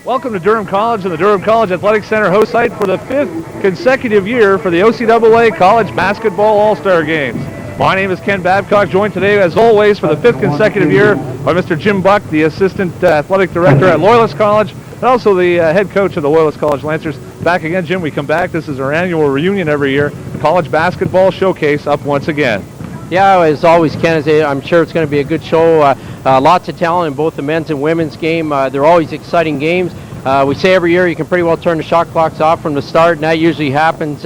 Welcome to Durham College and the Durham College Athletic Center host site for the 5th consecutive year for the OCAA College Basketball All-Star Games. My name is Ken Babcock, joined today, as always, for the 5th consecutive year by Mr. Jim Buck, the Assistant Athletic Director at Loyalist College, and also the head coach of the Loyalist College Lancers. Back again, Jim, we come back. This is our annual reunion every year. College Basketball Showcase up once again. Yeah, as always, Ken, I'm sure it's going to be a good show. Lots of talent in both the men's and women's game. They're always exciting games. We say every year you can pretty well turn the shot clocks off from the start, and that usually happens.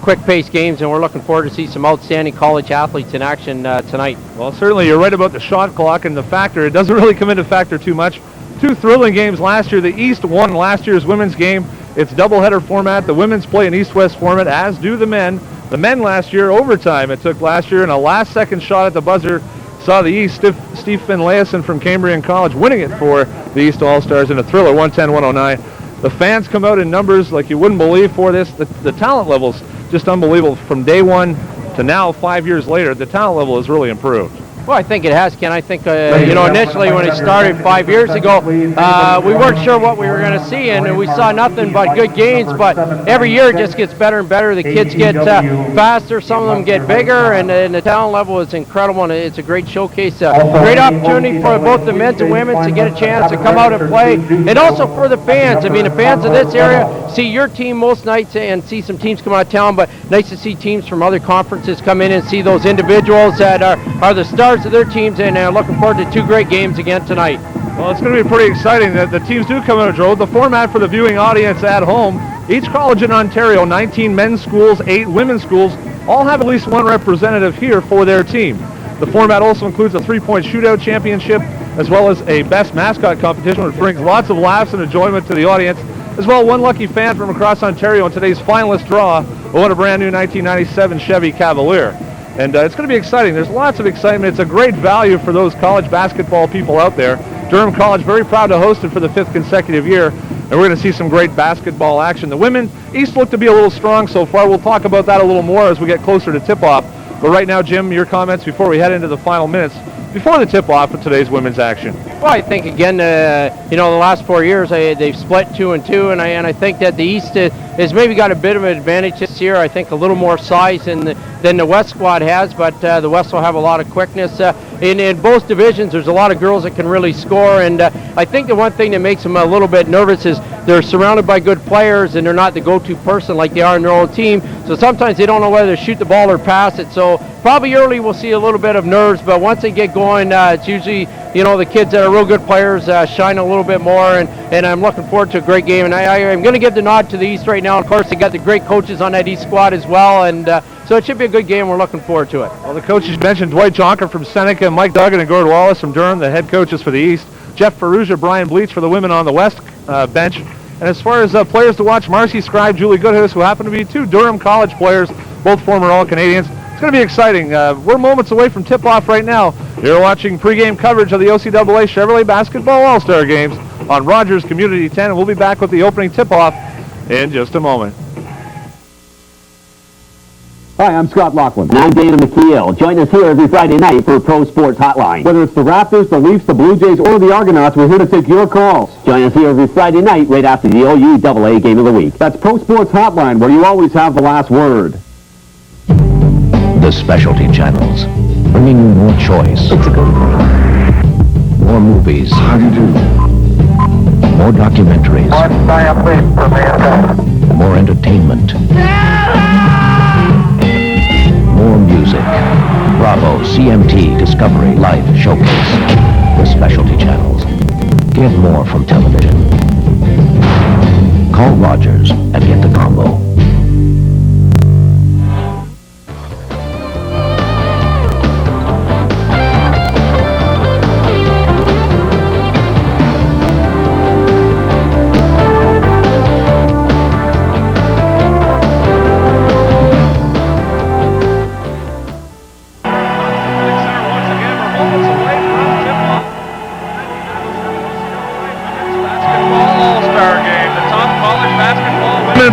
Quick-paced games, and we're looking forward to see some outstanding college athletes in action tonight. Well, certainly you're right about the shot clock and the factor. It doesn't really come into factor too much. Two thrilling games last year. The East won last year's women's game. It's doubleheader format. The women's play an East-West format, as do the men. The men last year, overtime it took last year, and a last-second shot at the buzzer saw the East, Steve Finlayson from Cambrian College, winning it for the East All-Stars in a thriller, 110-109. The fans come out in numbers like you wouldn't believe for this. The talent level's just unbelievable. From day one to now, 5 years later, the talent level has really improved. Well, I think it has, Ken. I think, initially when it started 5 years ago, we weren't sure what we were going to see, and we saw nothing but good gains, but every year it just gets better and better. The kids get faster, some of them get bigger, and the talent level is incredible, and it's a great showcase. Great opportunity for both the men and women to get a chance to come out and play, and also for the fans. I mean, the fans of this area see your team most nights and see some teams come out of town, but nice to see teams from other conferences come in and see those individuals that are the stars of their teams, and looking forward to two great games again tonight. Well, it's going to be pretty exciting. The teams do come in a row. The format for the viewing audience at home, each college in Ontario, 19 men's schools, 8 women's schools, all have at least one representative here for their team. The format also includes a 3-point shootout championship, as well as a best mascot competition, which brings lots of laughs and enjoyment to the audience. As well, one lucky fan from across Ontario in today's finalist draw will win a brand new 1997 Chevy Cavalier. And it's going to be exciting. There's lots of excitement. It's a great value for those college basketball people out there. Durham College very proud to host it for the 5th consecutive year, and we're going to see some great basketball action. The women, East look to be a little strong so far. We'll talk about that a little more as we get closer to tip-off. But right now, Jim, your comments before we head into the final minutes before the tip-off of today's women's action. Well, I think, again, the last 4 years, they've split 2-2, and I think that the East has maybe got a bit of an advantage this year. I think a little more size than the West squad has, but the West will have a lot of quickness. In both divisions, there's a lot of girls that can really score, and I think the one thing that makes them a little bit nervous is they're surrounded by good players, and they're not the go-to person like they are in their own team, so sometimes they don't know whether to shoot the ball or pass it. So probably early we'll see a little bit of nerves, but once they get going, it's usually, the kids that are real good players shine a little bit more, and I'm looking forward to a great game. And I'm going to give the nod to the East right now. Of course, they got the great coaches on that East squad as well, and so it should be a good game. We're looking forward to it. Well, the coaches mentioned Dwight Jonker from Seneca, Mike Duggan and Gord Wallace from Durham, the head coaches for the East. Jeff Ferrugia, Brian Bleach for the women on the West bench. And as far as players to watch, Marcy Scribe, Julie Goodhouse, who happen to be two Durham College players, both former All-Canadians. It's going to be exciting. We're moments away from tip-off right now. You're watching pregame coverage of the OCAA Chevrolet Basketball All-Star Games on Rogers Community 10, and we'll be back with the opening tip-off in just a moment. Hi, I'm Scott Laughlin. And I'm Dana McKeel. Join us here every Friday night for Pro Sports Hotline. Whether it's the Raptors, the Leafs, the Blue Jays, or the Argonauts, we're here to take your calls. Join us here every Friday night right after the OUAA Game of the Week. That's Pro Sports Hotline, where you always have the last word. The specialty channels, bringing you more choice. It's a good one. More movies. How do you do? More documentaries. More entertainment. More music. Bravo, CMT, Discovery, Life, Showcase. The specialty channels. Get more from television. Call Rogers and get the combo.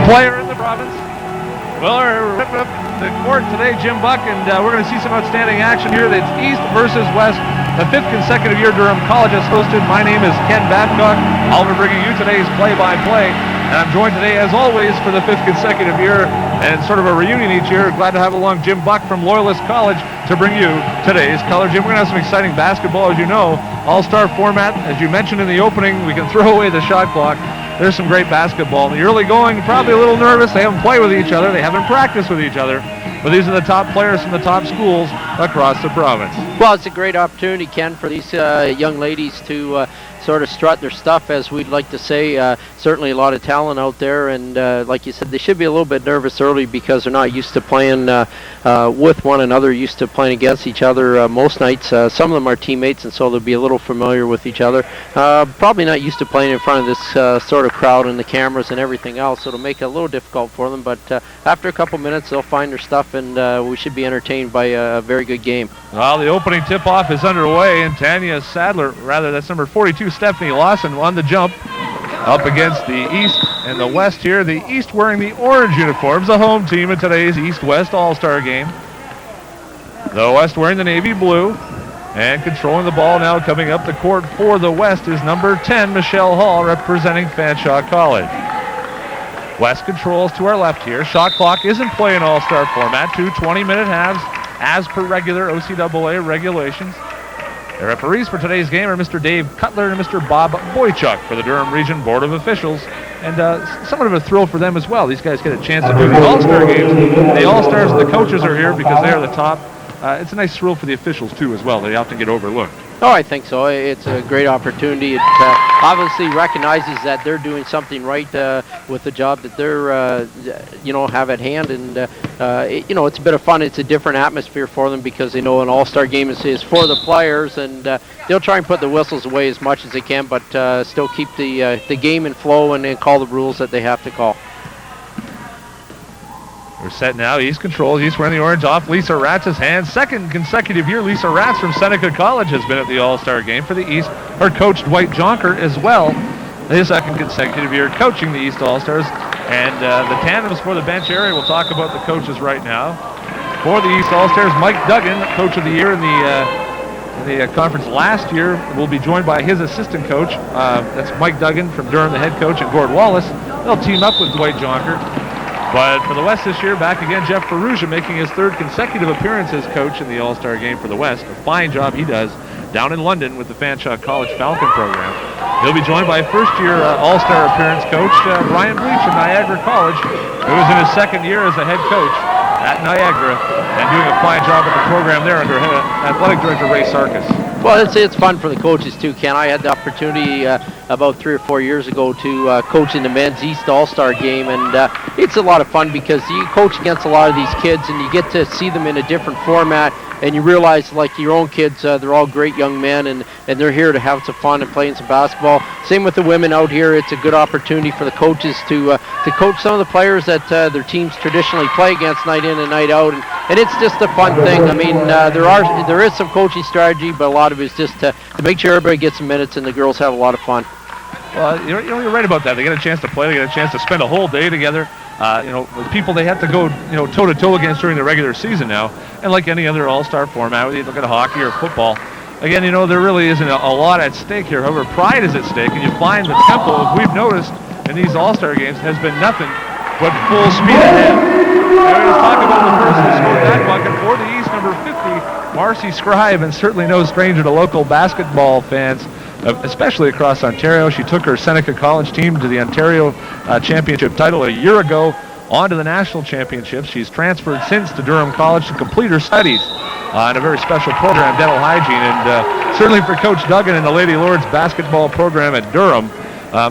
Player in the Bravo today, Jim Buck, and we're going to see some outstanding action here. It's East versus West. The 5th consecutive year Durham College has hosted. My name is Ken Babcock. I'll be bringing you today's play-by-play. And I'm joined today, as always, for the 5th consecutive year, and sort of a reunion each year. Glad to have along Jim Buck from Loyalist College to bring you today's color. Jim, we're going to have some exciting basketball, as you know. All-star format, as you mentioned in the opening, we can throw away the shot clock. There's some great basketball. In the early going, probably a little nervous. They haven't played with each other. They haven't practiced with each other. But these are the top players from the top schools across the province. Well, it's a great opportunity, Ken, for these young ladies to sort of strut their stuff, as we'd like to say. Certainly a lot of talent out there, and like you said, they should be a little bit nervous early because they're not used to playing with one another, used to playing against each other most nights. Some of them are teammates, and so they'll be a little familiar with each other. Probably not used to playing in front of this sort of crowd and the cameras and everything else, so it'll make it a little difficult for them, but after a couple minutes, they'll find their stuff, and we should be entertained by a very good game. Well, the opening tip-off is underway, and Tanya Sadler, that's number 42, Stephanie Lawson, on the jump up against the East and the West here. The East wearing the orange uniforms, the home team in today's East-West All-Star game. The West wearing the navy blue, and controlling the ball now coming up the court for the West is number 10, Michelle Hall, representing Fanshawe College. West controls to our left here. Shot clock is in play in All-Star format. 2 20-minute halves as per regular OCAA regulations. The referees for today's game are Mr. Dave Cutler and Mr. Bob Boychuk for the Durham Region Board of Officials. And somewhat of a thrill for them as well. These guys get a chance to do the All-Star games. The All-Stars and the coaches are here because they are the top. It's a nice thrill for the officials, too, as well. They often get overlooked. Oh, I think so. It's a great opportunity. It obviously recognizes that they're doing something right with the job that they're, have at hand. And, it's a bit of fun. It's a different atmosphere for them because they know an all-star game is for the players. And they'll try and put the whistles away as much as they can, but still keep the game in flow and call the rules that they have to call. We're set now. East controls. East wearing the orange off Lisa Ratz's hands. 2nd consecutive year, Lisa Ratz from Seneca College has been at the All-Star game for the East. Her coach, Dwight Jonker, as well. His 2nd consecutive year coaching the East All-Stars. And the tandems for the bench area, we'll talk about the coaches right now. For the East All-Stars, Mike Duggan, coach of the year in the conference last year, will be joined by his assistant coach. That's Mike Duggan from Durham, the head coach, and Gord Wallace. They'll team up with Dwight Jonker. But for the West this year, back again, Jeff Ferrugia making his 3rd consecutive appearance as coach in the All-Star game for the West. A fine job he does down in London with the Fanshawe College Falcon program. He'll be joined by first-year All-Star appearance coach Brian Bleach of Niagara College, who is in his 2nd year as a head coach at Niagara and doing a fine job at the program there under athletic director Ray Sarkis. Well, it's fun for the coaches too, Ken. I had the opportunity about 3 or 4 years ago to coach in the men's East All-Star game, and it's a lot of fun because you coach against a lot of these kids and you get to see them in a different format, and you realize, like your own kids, they're all great young men, and they're here to have some fun and playing some basketball. Same with the women out here. It's a good opportunity for the coaches to coach some of the players that their teams traditionally play against night in and night out, and it's just a fun thing. I mean, there is some coaching strategy, but a lot of it is just to make sure everybody gets some minutes and the girls have a lot of fun. Well, you're right about that. They get a chance to play. They get a chance to spend a whole day together. With people they have to go, toe-to-toe against during the regular season now. And like any other all-star format, whether you look at hockey or football, again, there really isn't a lot at stake here. However, pride is at stake, and you find the tempo, as we've noticed in these all-star games, has been nothing but full speed ahead. And let's talk about the person who scored that bucket for the East, number 50, Marcy Scribe, and certainly no stranger to local basketball fans, especially across Ontario. She took her Seneca College team to the Ontario Championship title a year ago, on to the national championships. She's transferred since to Durham College to complete her studies in a very special program, dental hygiene, and certainly for Coach Duggan and the Lady Lords basketball program at Durham,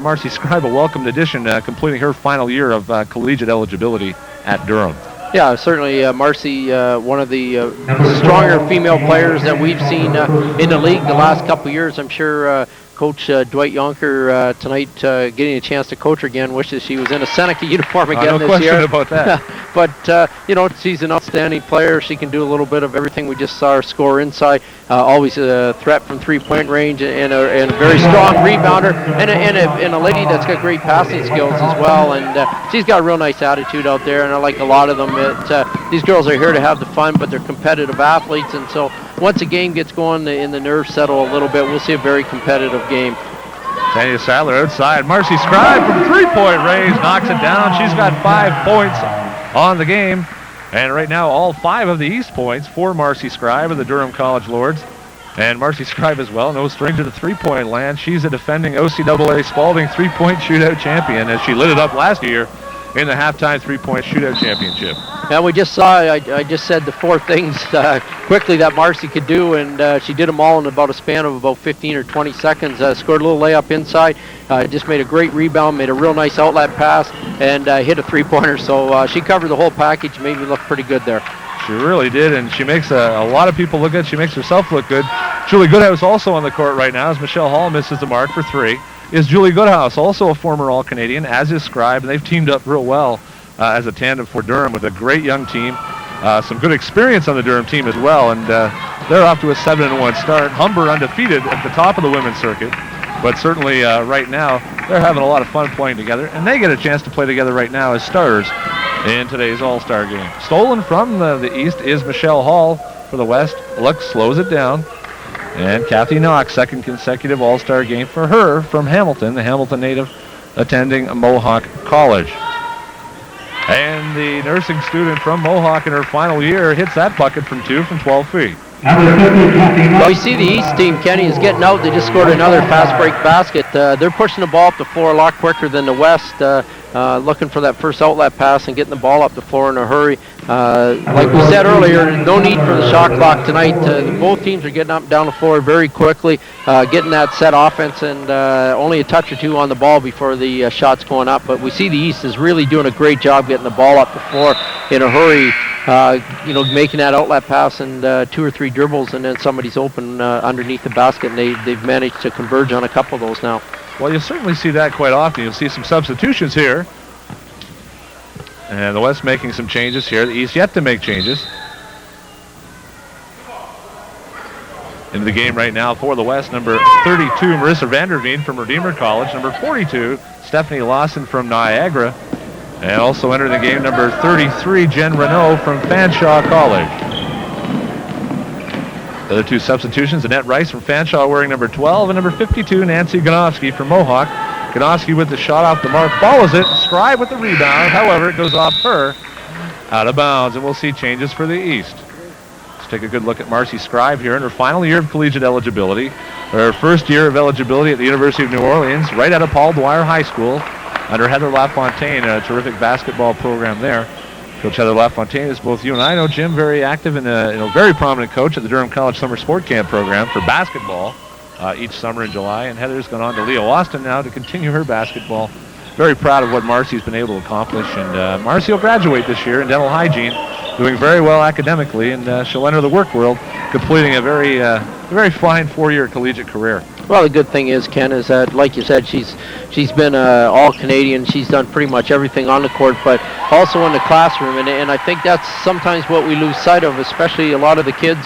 Marcy Scribe, a welcomed addition, completing her final year of collegiate eligibility at Durham. Yeah, certainly Marcy, one of the stronger female players that we've seen in the league the last couple of years. I'm sure Coach Dwight Yonker tonight, getting a chance to coach her again. Wishes she was in a Seneca uniform again this year. No question about that. But, she's an outstanding player. She can do a little bit of everything. We just saw her score inside. Always a threat from three-point range, and a very strong rebounder, and a lady that's got great passing skills as well. And she's got a real nice attitude out there, and I like a lot of them. These girls are here to have the fun, but they're competitive athletes, and so once a game gets going and the nerves settle a little bit, we'll see a very competitive game. Tanya Sadler outside. Marcy Scribe from three-point range knocks it down. She's got 5 points on the game. And right now, all 5 of the East points for Marcy Scribe of the Durham College Lords. And Marcy Scribe as well, no string to the three-point land. She's a defending OCAA Spalding three-point shootout champion, as she lit it up last year in the halftime three-point shootout championship. Yeah, we just saw, I just said the 4 things quickly that Marcy could do, and she did them all in about a span of about 15 or 20 seconds. Scored a little layup inside, just made a great rebound, made a real nice outlet pass, and hit a three-pointer. So she covered the whole package, made me look pretty good there. She really did, and she makes a lot of people look good. She makes herself look good. Julie Goodhouse also on the court right now as Michelle Hall misses the mark for 3. Is Julie Goodhouse, also a former All-Canadian, as is Scribe, and they've teamed up real well as a tandem for Durham with a great young team. Some good experience on the Durham team as well, and they're off to a 7-1 start. Humber undefeated at the top of the women's circuit, but certainly right now they're having a lot of fun playing together, and they get a chance to play together right now as starters in today's All-Star game. Stolen from the East is Michelle Hall for the West. Luck slows it down. And Kathy Knox, second consecutive All-Star game for her from Hamilton, the Hamilton native attending Mohawk College. And the nursing student from Mohawk in her final year hits that bucket from 2 from 12 feet. Well, you see the East team, Kenny, is getting out. They just scored another fast break basket. They're pushing the ball up the floor a lot quicker than the West, looking for that first outlet pass and getting the ball up the floor in a hurry. Like we said earlier, no need for the shot clock tonight. Both teams are getting up and down the floor very quickly, getting that set offense, and only a touch or 2 on the ball before the shots going up. But we see the East is really doing a great job getting the ball up the floor in a hurry, making that outlet pass and 2 or 3 dribbles, and then somebody's open underneath the basket, and they've managed to converge on a couple of those now. Well, you'll certainly see that quite often. You'll see some substitutions here. And the West making some changes here. The East yet to make changes. Into the game right now for the West, number 32, Marissa Vanderveen from Redeemer College. Number 42, Stephanie Lawson from Niagara. And also entering the game, number 33, Jen Renault from Fanshawe College. The other 2 substitutions, Annette Rice from Fanshawe wearing number 12, and number 52, Nancy Ganofsky from Mohawk. Ganofsky with the shot off the mark, follows it, Scribe with the rebound. However, it goes off her, out of bounds, and we'll see changes for the East. Let's take a good look at Marcy Scribe here in her final year of collegiate eligibility. Her first year of eligibility at the University of New Orleans, right out of Paul Dwyer High School, under Heather LaFontaine, a terrific basketball program there. Coach Heather LaFontaine, as both you and I know, Jim, very active and very prominent coach at the Durham College Summer Sport Camp program for basketball each summer in July. And Heather's gone on to Leo Austin now to continue her basketball. Very proud of what Marcy's been able to accomplish. And Marcy will graduate this year in dental hygiene, doing very well academically, and she'll enter the work world, completing a very fine 4-year collegiate career. Well, the good thing is, Ken, is that, like you said, she's been all-Canadian. She's done pretty much everything on the court, but also in the classroom. And I think that's sometimes what we lose sight of, especially a lot of the kids,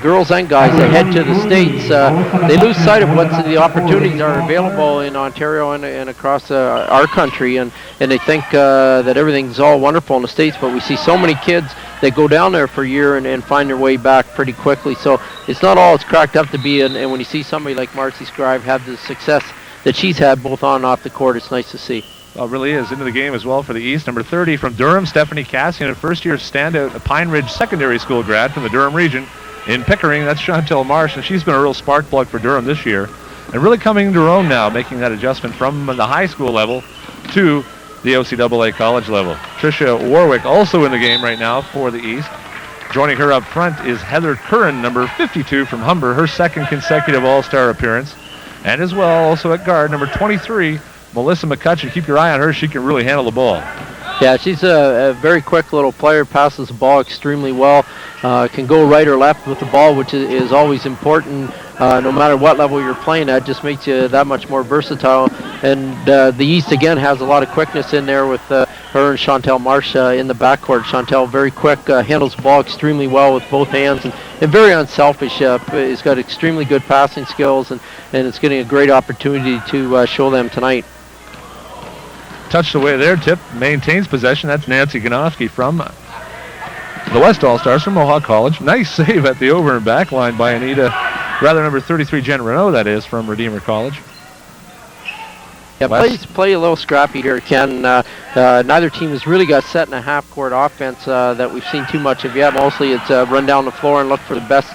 girls and guys, that head to the States. They lose sight of what the opportunities are available in Ontario and across our country, and they think that everything's all wonderful in the States, but we see so many kids that go down there for a year and find their way back pretty quickly. So it's not all it's cracked up to be, and when you see somebody like Marcy Scribe have the success that she's had both on and off the court, it's nice to see. Well, it really is. Into the game as well for the East. Number 30 from Durham, Stephanie Cassian, a first-year standout, a Pine Ridge Secondary School grad from the Durham Region in Pickering. That's Chantel Marsh, and she's been a real spark plug for Durham this year, and really coming into her own now, making that adjustment from the high school level to the OCAA college level. Tricia Warwick also in the game right now for the East. Joining her up front is Heather Curran, number 52 from Humber, her second consecutive All-Star appearance. And as well, also at guard, number 23, Melissa McCutcheon. Keep your eye on her. She can really handle the ball. Yeah, she's a very quick little player, passes the ball extremely well, can go right or left with the ball, which is always important. No matter what level you're playing at, just makes you that much more versatile. And the East, again, has a lot of quickness in there with her and Chantel Marsh in the backcourt. Chantel, very quick, handles the ball extremely well with both hands, and very unselfish. Has got extremely good passing skills, and it's getting a great opportunity to show them tonight. Touched away there, tip, maintains possession. That's Nancy Ganofsky from the West All-Stars from Mohawk College. Nice save at the over and back line by number 33, Jen Renault, that is, from Redeemer College. Yeah, play a little scrappy here, Ken. Neither team has really got set in a half-court offense that we've seen too much of yet. Mostly it's run down the floor and look for the best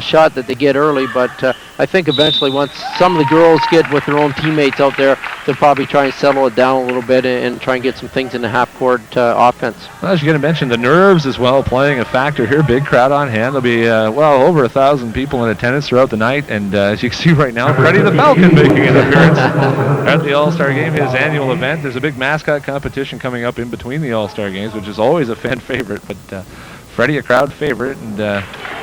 shot that they get early, but I think eventually once some of the girls get with their own teammates out there, they'll probably try and settle it down a little bit and try and get some things in the half-court offense. Well, I was going to mention the nerves as well playing a factor here. Big crowd on hand. There'll be, over 1,000 people in attendance throughout the night, and as you can see right now, Freddie the Falcon making an appearance at the All-Star Game, his annual event. There's a big mascot competition coming up in between the All-Star Games, which is always a fan favorite, but Freddie, a crowd favorite, and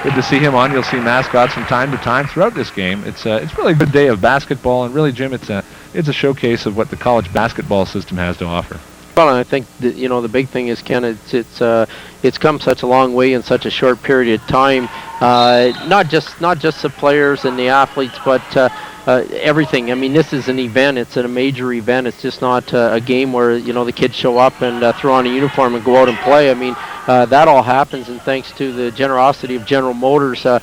good to see him on. You'll see mascots from time to time throughout this game. It's really a good day of basketball, and really, Jim, it's a showcase of what the college basketball system has to offer. Well, and I think that, the big thing is, Ken, it's come such a long way in such a short period of time. Not just the players and the athletes, but everything. I mean, this is an event. It's a major event. It's just not a game where the kids show up and throw on a uniform and go out and play. I mean, that all happens, and thanks to the generosity of General Motors, the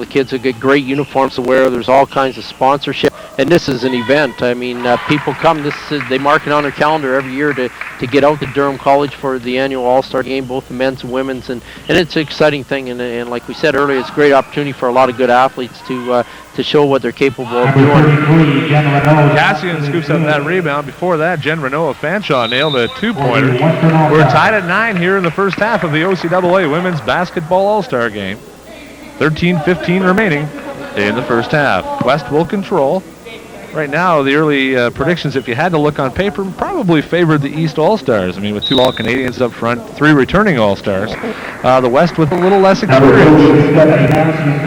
kids will get great uniforms to wear. There's all kinds of sponsorship, and this is an event. I mean, people come. They mark it on their calendar every year to get out to Durham College for the annual All-Star Game, both the men's and women's, and it's an exciting thing. And like we said earlier, it's a great opportunity for a lot of good athletes to show what they're capable of doing. Cassian scoops up that rebound. Before that, Jen Renault of Fanshawe nailed a two-pointer. We're tied at 9 here in the first half of the OCAA Women's Basketball All-Star Game. 13:15 remaining in the first half. West will control. Right now, the early predictions, if you had to look on paper, probably favored the East All-Stars. I mean, with 2 All-Canadians up front, 3 returning All-Stars. The West with a little less experience.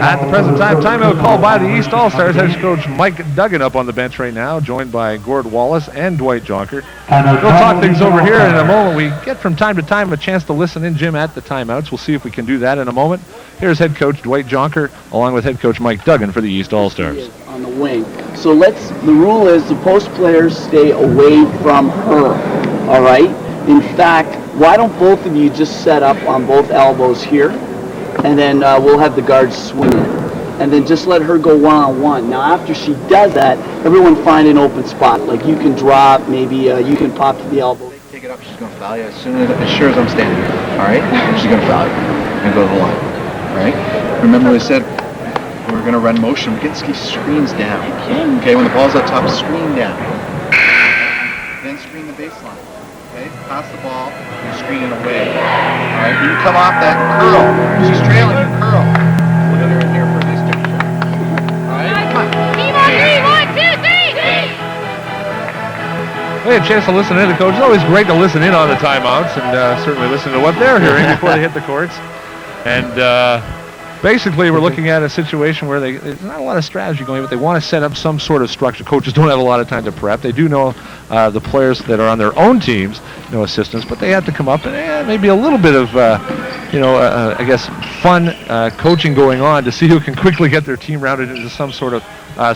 At the present time, timeout called by the East All-Stars. Head coach Mike Duggan up on the bench right now, joined by Gord Wallace and Dwight Jonker. We'll talk things over here in a moment. We get from time to time a chance to listen in, Jim, at the timeouts. We'll see if we can do that in a moment. Here's head coach Dwight Jonker, along with head coach Mike Duggan for the East All-Stars. On the wing. So the rule is the post players stay away from her, all right? In fact, why don't both of you just set up on both elbows here, and then we'll have the guards swing it. And then just let her go one-on-one. Now, after she does that, everyone find an open spot. Like you can drop, maybe you can pop to the elbow. Take it up, she's going to foul you as sure as I'm standing here, all right? She's going to foul you and go to the line, all right? Remember what I said? We're going to run motion. Get screens down. Okay, when the ball's up top, screen down. Then screen the baseline. Okay, pass the ball and screen it away. All right, you come off that curl. She's trailing, you curl. Look at her in here for this picture. All right, come on. We had a chance to listen in to coach. It's always great to listen in on the timeouts and certainly listen to what they're hearing before they hit the courts. And basically, we're looking at a situation where there's not a lot of strategy going, but they want to set up some sort of structure. Coaches don't have a lot of time to prep. They do know the players that are on their own teams, assistants, but they have to come up and maybe a little bit of, I guess, fun coaching going on to see who can quickly get their team rounded into some sort of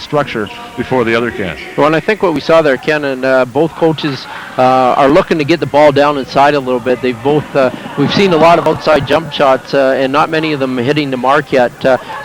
structure before the other can. Well, and I think what we saw there, Ken, and both coaches are looking to get the ball down inside a little bit. They've both, we've seen a lot of outside jump shots, and not many of them hitting the mark yet.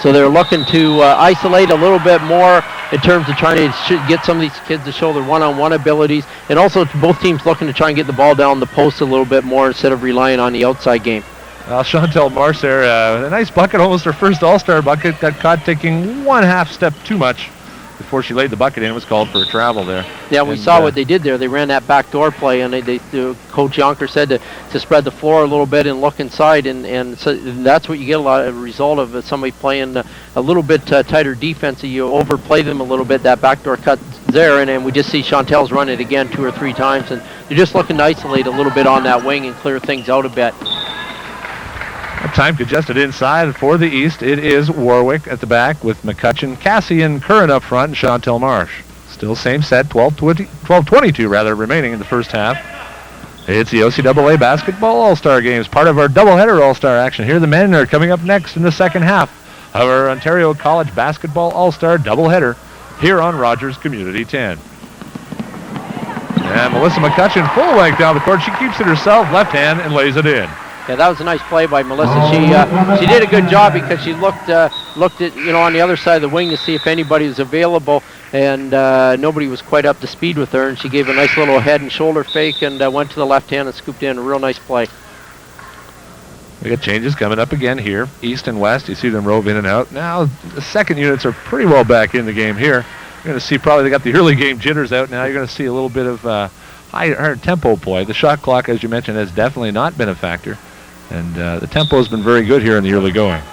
So they're looking to isolate a little bit more in terms of trying to get some of these kids to show their one-on-one abilities, and also both teams looking to try and get the ball down the post a little bit more instead of relying on the outside game. Chantel Marsh there, a nice bucket, almost her first All-Star bucket, got caught taking 1/2 step too much before she laid the bucket in. Was called for a travel there. Yeah, we saw what they did there. They ran that backdoor play, and Coach Jonker said to spread the floor a little bit and look inside, and so that's what you get a result of somebody playing a little bit tighter defense. You overplay them a little bit. That backdoor cut there, and we just see Chantel's run it again 2 or 3 times, and they're just looking to isolate a little bit on that wing and clear things out a bit. Time congested inside for the East. It is Warwick at the back with McCutcheon, Cassie, and Curran up front, and Chantel Marsh. Still same set, 12-22 rather, remaining in the first half. It's the OCAA Basketball All-Star Games, part of our doubleheader All-Star action. Here the men are coming up next in the second half of our Ontario College Basketball All-Star doubleheader here on Rogers Community 10. And Melissa McCutcheon full length down the court. She keeps it herself, left hand, and lays it in. Yeah, that was a nice play by Melissa. She did a good job because she looked at on the other side of the wing to see if anybody was available, and nobody was quite up to speed with her, and she gave a nice little head and shoulder fake and went to the left hand and scooped in a real nice play. We got changes coming up again here, East and West. You see them rove in and out. Now the second units are pretty well back in the game here. You're going to see probably they got the early game jitters out now. You're going to see a little bit of higher tempo play. The shot clock, as you mentioned, has definitely not been a factor. And the tempo has been very good here in the early going.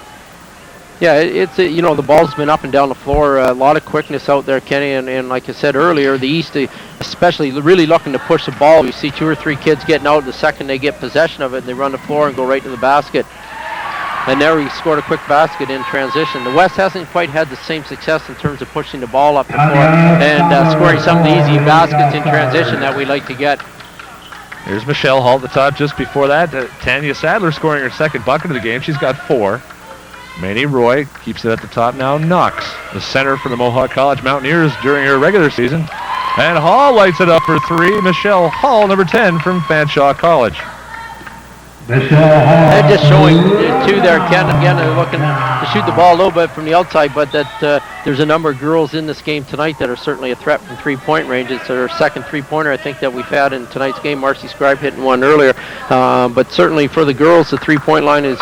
Yeah, it's the ball's been up and down the floor. A lot of quickness out there, Kenny. And like I said earlier, the East, especially really looking to push the ball. We see 2 or 3 kids getting out the second they get possession of it, and they run the floor and go right to the basket. And there we scored a quick basket in transition. The West hasn't quite had the same success in terms of pushing the ball up the floor and scoring some of the easy baskets in transition that we like to get. Here's Michelle Hall at the top. Just before that, Tanya Sadler scoring her second bucket of the game. She's got 4. Manny Roy keeps it at the top now. Knox, the center for the Mohawk College Mountaineers during her regular season. And Hall lights it up for 3. Michelle Hall, number 10 from Fanshawe College. They're just showing too there, Ken. Again, they're looking to shoot the ball a little bit from the outside, but that there's a number of girls in this game tonight that are certainly a threat from three-point range. It's their second three-pointer I think that we've had in tonight's game. Marcy Scribe hitting one earlier, but certainly for the girls, the three-point line is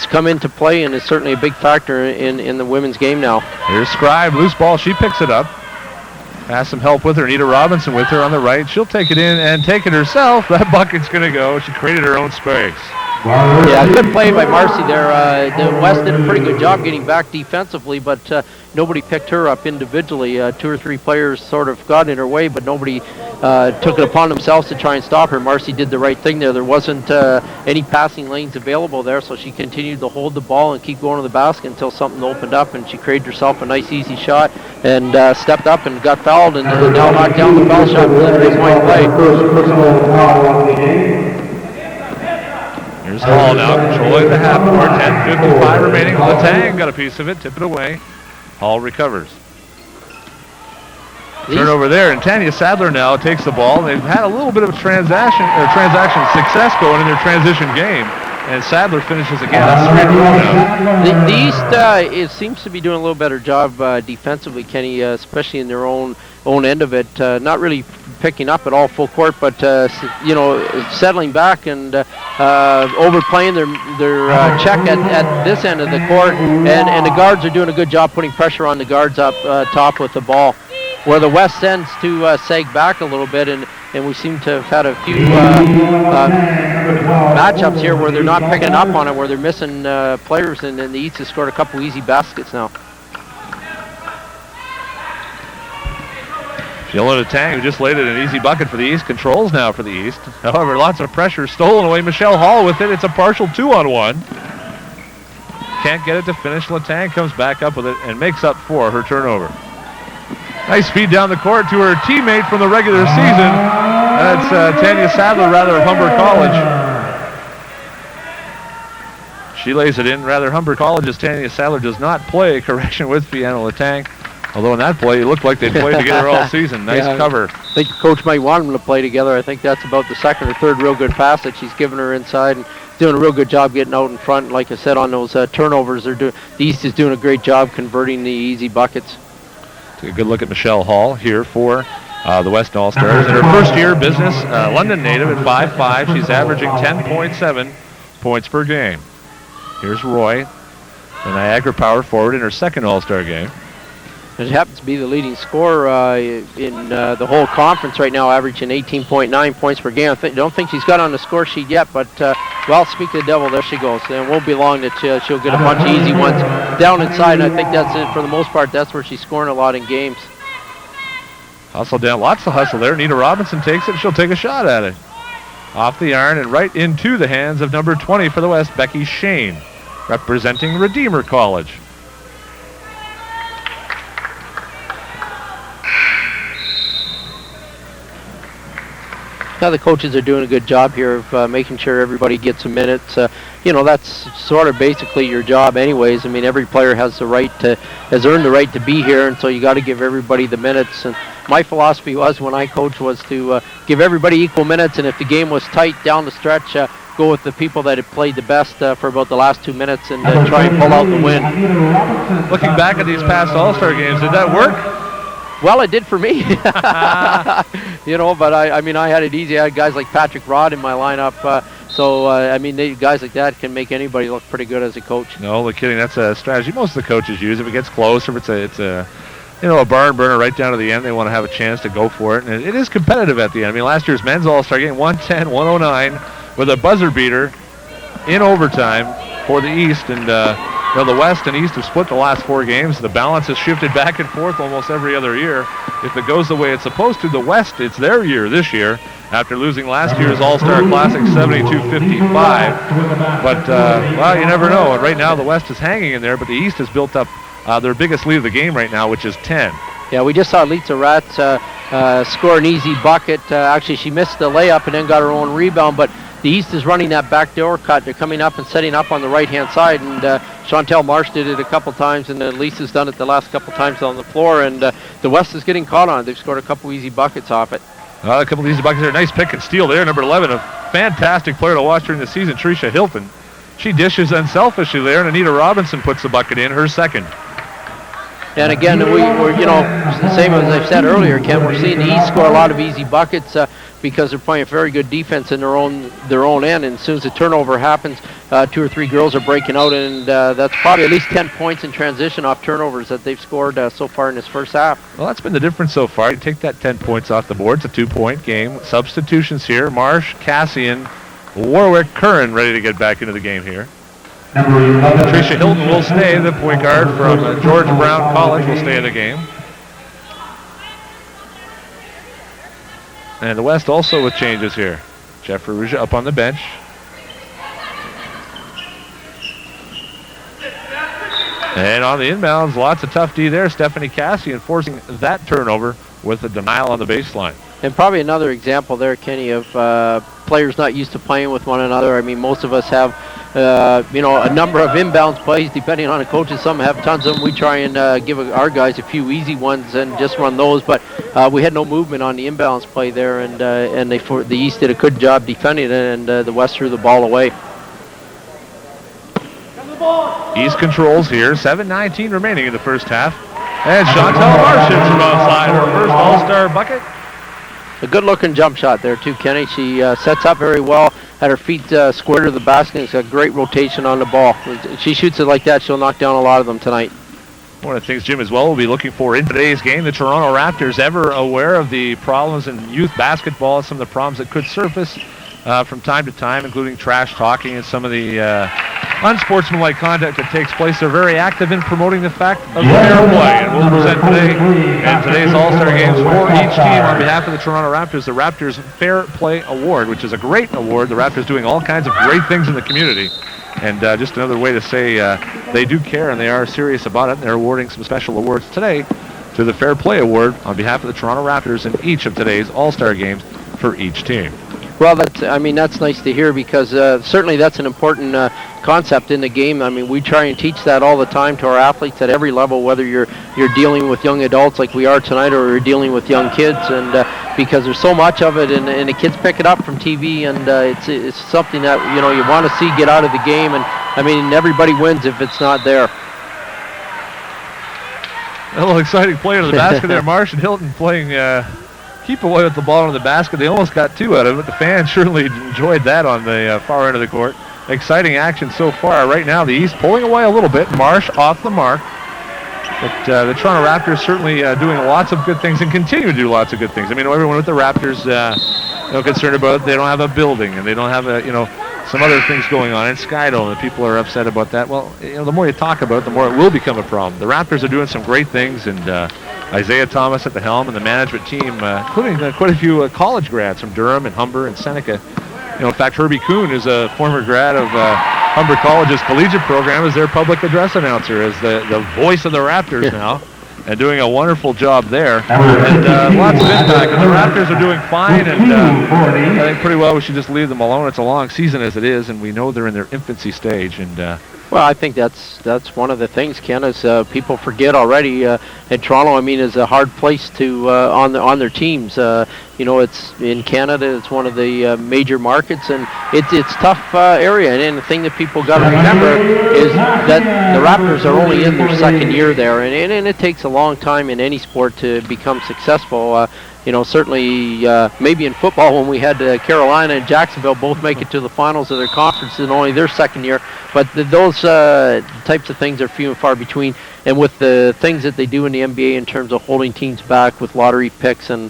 come into play and is certainly a big factor in the women's game now. Here's Scribe, loose ball. She picks it up. Has some help with her. Anita Robinson with her on the right. She'll take it in and take it herself. That bucket's going to go. She created her own space. Yeah, good play by Marcy there. The West did a pretty good job getting back defensively, but nobody picked her up individually. 2 or 3 players sort of got in her way, but nobody took it upon themselves to try and stop her. Marcy did the right thing there. There wasn't any passing lanes available there, so she continued to hold the ball and keep going to the basket until something opened up, and she created herself a nice, easy shot and stepped up and got fouled and now knocked down the foul shot for the 3-point play. Here's Hall now controlling the half court. 10:55 remaining. Letang got a piece of it. Tip it away. Hall recovers. Turnover there, and Tanya Sadler now takes the ball. They've had a little bit of transaction success going in their transition game, and Sadler finishes again. That's straight now. The East seems to be doing a little better job defensively, Kenny, especially in their own end of it. Not really picking up at all full court, but settling back and overplaying their check at this end of the court, and the guards are doing a good job putting pressure on the guards up top with the ball, where the West tends to sag back a little bit, and we seem to have had a few matchups here where they're not picking up on it, where they're missing players, and then the East has scored a couple easy baskets now. Fiona Tang, who just laid it an easy bucket for the East, controls now for the East. However, lots of pressure stolen away. Michelle Hall with it. It's a partial 2-on-1. Can't get it to finish. Letang comes back up with it and makes up for her turnover. Nice feed down the court to her teammate from the regular season. That's Tanya Sadler, of Humber College. She lays it in. Humber College's Tanya Sadler does not play. Correction with Fiona Letang. Although in that play, it looked like they played together all season. Nice cover. I think Coach might want them to play together. I think that's about the second or third real good pass that she's given her inside, and doing a real good job getting out in front. Like I said, on those turnovers, the East is doing a great job converting the easy buckets. Take a good look at Michelle Hall here for the Western All-Stars. In her first year of business, London native at 5'5". She's averaging 10.7 points per game. Here's Roy, the Niagara power forward, in her second All-Star game. It happens to be the leading scorer in the whole conference right now, averaging 18.9 points per game. I don't think she's got on the score sheet yet, but, well, speak of the devil, there she goes. And it won't be long that she'll get a bunch of easy ones down inside, and I think that's it for the most part. That's where she's scoring a lot in games. Hustle down, lots of hustle there. Nita Robinson takes it. She'll take a shot at it. Off the iron and right into the hands of number 20 for the West, Becky Shane, representing Redeemer College. Now the coaches are doing a good job here of making sure everybody gets some minutes. That's sort of basically your job anyways. I mean, every player has earned the right to be here, and so you got to give everybody the minutes. And my philosophy when I coached was to give everybody equal minutes, and if the game was tight down the stretch, go with the people that had played the best for about the last 2 minutes and try and pull out the win. Looking back at these past All-Star games, did that work? Well, it did for me. But I had it easy. I had guys like Patrick Rod in my lineup. Guys like that can make anybody look pretty good as a coach. No, look kidding. That's a strategy most of the coaches use. If it gets close, or if it's a barn burner right down to the end, they want to have a chance to go for it. And it is competitive at the end. I mean, last year's men's All-Star game, 110-109 with a buzzer beater in overtime for the East. And the West and East have split the last 4 games. The balance has shifted back and forth almost every other year. If it goes the way it's supposed to, the West, it's their year this year after losing last year's All-Star Classic 72-55. But, you never know. And right now the West is hanging in there, but the East has built up their biggest lead of the game right now, which is 10. Yeah, we just saw Lisa Ratz score an easy bucket. Actually, she missed the layup and then got her own rebound, but the East is running that backdoor cut. They're coming up and setting up on the right-hand side, and Chantel Marsh did it a couple times, and Lisa's done it the last couple times on the floor, and the West is getting caught on it. They've scored a couple easy buckets off it. A couple of easy buckets there. Nice pick and steal there. Number 11, a fantastic player to watch during the season, Tricia Hilton. She dishes unselfishly there, and Anita Robinson puts the bucket in, her second. And again, we're same as I've said earlier, Ken, we're seeing the East score a lot of easy buckets because they're playing very good defense in their own end. And as soon as the turnover happens, 2 or 3 girls are breaking out, and that's probably at least 10 points in transition off turnovers that they've scored so far in this first half. Well, that's been the difference so far. You take that 10 points off the board. It's a 2-point game. Substitutions here. Marsh, Cassian, Warwick, Curran ready to get back into the game here. Tricia Hilton will stay, the point guard from George Brown College will stay in the game. And the West also with changes here. Jeff Ferrugia up on the bench. And on the inbounds, lots of tough D there. Stephanie Cassian forcing that turnover with a denial on the baseline. And probably another example there, Kenny, of players not used to playing with one another. I mean, most of us have, a number of inbounds plays depending on the coaches. Some have tons of them. We try and give our guys a few easy ones and just run those. But we had no movement on the inbounds play there, and the East did a good job defending it, and the West threw the ball away. East controls here. 7:19 remaining in the first half. And Chantel Marsh hits from outside, her first All-Star bucket. A good-looking jump shot there, too, Kenny. She sets up very well, had her feet square to the basket. It's got great rotation on the ball. If she shoots it like that, she'll knock down a lot of them tonight. One of the things Jim as well will be looking for in today's game, the Toronto Raptors, ever aware of the problems in youth basketball, some of the problems that could surface from time to time, including trash talking and some of the unsportsmanlike conduct that takes place. They're very active in promoting the fact of fair play, and we'll present today and today's All-Star games for each team on behalf of the Toronto Raptors, the Raptors Fair Play Award, which is a great award. The Raptors doing all kinds of great things in the community, and just another way to say they do care and they are serious about it, and they're awarding some special awards today to the Fair Play Award on behalf of the Toronto Raptors in each of today's All-Star games for each team. Well, that's nice to hear, because certainly that's an important concept in the game. I mean, we try and teach that all the time to our athletes at every level, whether you're dealing with young adults like we are tonight, or you're dealing with young kids, and because there's so much of it, and the kids pick it up from TV, and it's something that you want to see get out of the game, and I mean, everybody wins if it's not there. A little exciting play to the basket there. Marsh and Hilton playing keep away with the ball in the basket. They almost got 2 out of it. The fans certainly enjoyed that on the far end of the court. Exciting action so far. Right now, the East pulling away a little bit. Marsh off the mark. But the Toronto Raptors certainly doing lots of good things and continue to do lots of good things. I mean, everyone with the Raptors concerned about it. They don't have a building, and they don't have some other things going on in Skydome, and people are upset about that. Well, the more you talk about it, the more it will become a problem. The Raptors are doing some great things, and Isaiah Thomas at the helm and the management team, including quite a few college grads from Durham and Humber and Seneca. In fact, Herbie Kuhn is a former grad of Humber College's collegiate program, as their public address announcer, as the voice of the Raptors now, and doing a wonderful job there. And lots of impact. And the Raptors are doing fine, and I think pretty well we should just leave them alone. It's a long season as it is, and we know they're in their infancy stage. And well, I think that's one of the things, Ken, is people forget already. In Toronto, I mean, is a hard place to on their teams. It's in Canada. It's one of the major markets, and it's tough area. And the thing that people got to remember is that the Raptors are only in their second year there, and it takes a long time in any sport to become successful. Certainly maybe in football when we had Carolina and Jacksonville both make it to the finals of their conference in only their second year. But those types of things are few and far between. And with the things that they do in the NBA in terms of holding teams back with lottery picks, and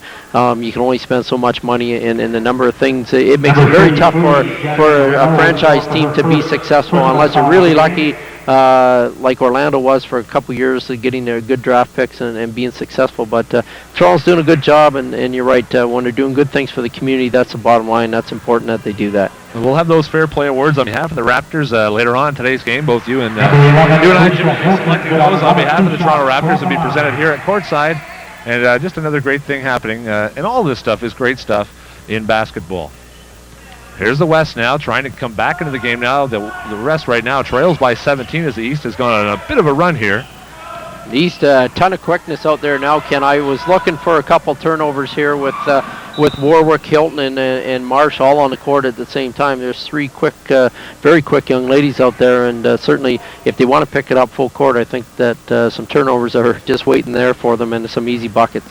you can only spend so much money in the number of things, it makes it very tough for a franchise team to be successful unless you're really lucky, like Orlando was for a couple years, getting their good draft picks and being successful. But Toronto's doing a good job, and you're right, when they're doing good things for the community, that's the bottom line. That's important that they do that. We'll have those fair play awards on behalf of the Raptors later on in today's game. Both you and I, Jim, will be selecting those on behalf of the Toronto Raptors and be presented here at courtside. And just another great thing happening. And all this stuff is great stuff in basketball. Here's the West now trying to come back into the game now. The West right now trails by 17 as the East has gone on a bit of a run here. The East, a ton of quickness out there now, Ken. I was looking for a couple turnovers here with Warwick, Hilton, and Marsh all on the court at the same time. There's three quick, very quick young ladies out there, and certainly if they want to pick it up full court, I think that some turnovers are just waiting there for them and some easy buckets.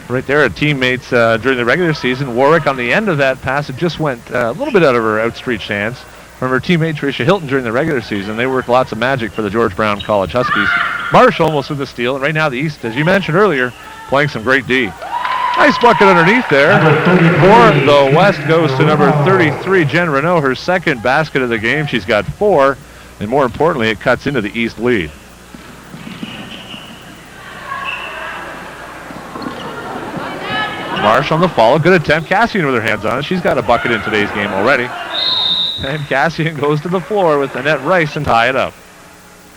Right there, teammates during the regular season. Warwick on the end of that pass, it just went a little bit out of her outstretched hands. From her teammate Tricia Hilton during the regular season. They worked lots of magic for the George Brown College Huskies. Marsh almost with the steal, and right now the East, as you mentioned earlier, playing some great D. Nice bucket underneath there. For the West goes to number 33, Jen Renault, her second basket of the game. She's got 4, and more importantly, it cuts into the East lead. Marsh on the follow, good attempt. Cassian with her hands on it. She's got a bucket in today's game already. And Cassian goes to the floor with Annette Rice and tie it up.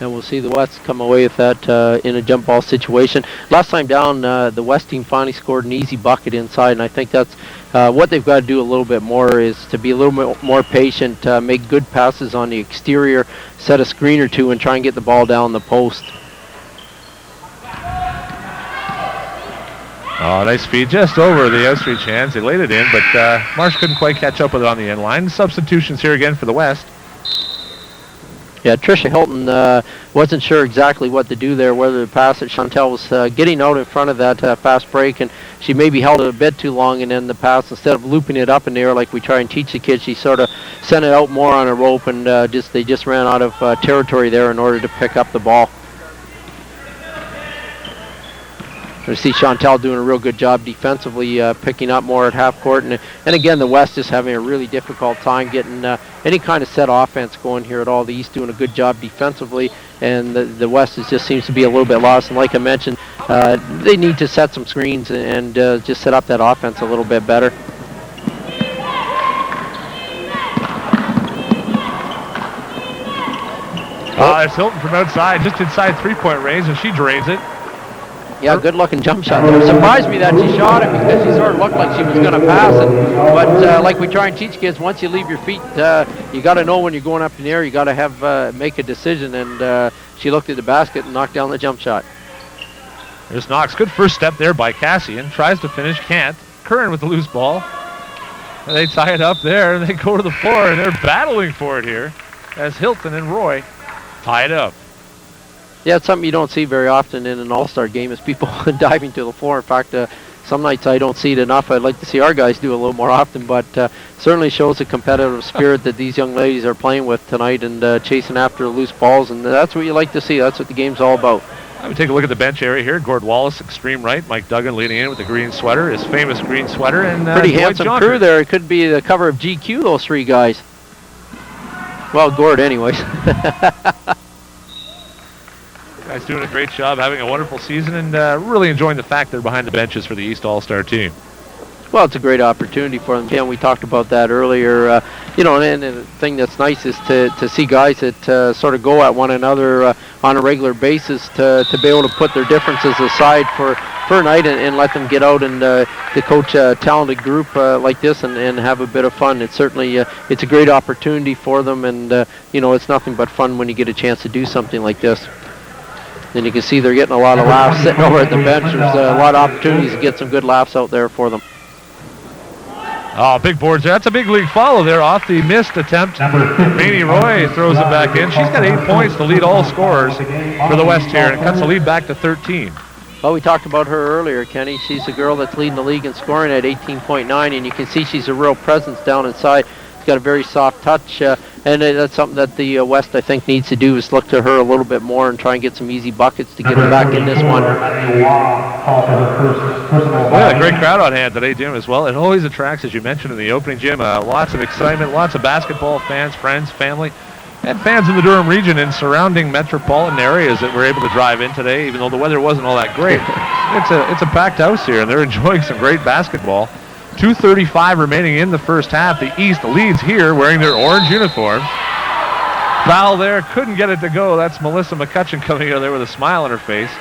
And we'll see the West come away with that in a jump ball situation. Last time down, the West team finally scored an easy bucket inside, and I think that's what they've got to do a little bit more is to be a little bit more patient, make good passes on the exterior, set a screen or two, and try and get the ball down the post. Oh, nice feed just over the outstretched hands. They laid it in, but Marsh couldn't quite catch up with it on the end line. Substitutions here again for the West. Yeah, Tricia Hilton wasn't sure exactly what to do there, whether to pass it. Chantel was getting out in front of that fast break, and she maybe held it a bit too long, and then the pass, instead of looping it up in the air like we try and teach the kids, she sort of sent it out more on a rope, and they just ran out of territory there in order to pick up the ball. I see Chantel doing a real good job defensively, picking up more at half court. And again, the West is having a really difficult time getting any kind of set offense going here at all. The East doing a good job defensively, and the West just seems to be a little bit lost. And like I mentioned, they need to set some screens and just set up that offense a little bit better. It's Hilton from outside, just inside three-point range, and she drains it. Yeah, good-looking jump shot there. It surprised me that she shot it because she sort of looked like she was going to pass it. But like we try and teach kids, once you leave your feet, you got to know when you're going up in the air. You got to have make a decision. And she looked at the basket and knocked down the jump shot. There's Knox. Good first step there by Cassian. Tries to finish, can't. Curran with the loose ball. And they tie it up there, and they go to the floor, and they're battling for it here as Hilton and Roy tie it up. Yeah, it's something you don't see very often in an all-star game is people diving to the floor. In fact, some nights I don't see it enough. I'd like to see our guys do a little more often, but certainly shows the competitive spirit that these young ladies are playing with tonight and chasing after loose balls, and that's what you like to see. That's what the game's all about. I'm take a look at the bench area here. Gord Wallace, extreme right. Mike Duggan leading in with the green sweater, his famous green sweater. And pretty handsome crew there. It could be the cover of GQ, those three guys. Well, Gord anyways. Guys doing a great job, having a wonderful season, and really enjoying the fact they're behind the benches for the East All-Star team. Well, it's a great opportunity for them. Again, we talked about that earlier. And the thing that's nice is to see guys that sort of go at one another on a regular basis to be able to put their differences aside for a night and let them get out and to coach a talented group like this and have a bit of fun. It's certainly it's a great opportunity for them, and it's nothing but fun when you get a chance to do something like this. And you can see they're getting a lot of laughs sitting over at the bench. There's a lot of opportunities to get some good laughs out there for them. Oh, big boards there. That's a big league follow there off the missed attempt. Rainey Roy throws it back in. She's got 8 points to lead all scorers for the West here, and cuts the lead back to 13. Well, we talked about her earlier, Kenny. She's a girl that's leading the league in scoring at 18.9, and you can see she's a real presence down inside. She's got a very soft touch, and that's something that the West, I think, needs to do is look to her a little bit more and try and get some easy buckets to get them back in this one. Well, a great crowd on hand today, Jim, as well. It always attracts, as you mentioned in the opening, Jim, lots of excitement, lots of basketball fans, friends, family, and fans in the Durham region and surrounding metropolitan areas that were able to drive in today, even though the weather wasn't all that great. It's a packed house here, and they're enjoying some great basketball. 2:35 remaining in the first half. The East leads here wearing their orange uniforms. Foul there, couldn't get it to go. That's Melissa McCutcheon coming out there with a smile on her face,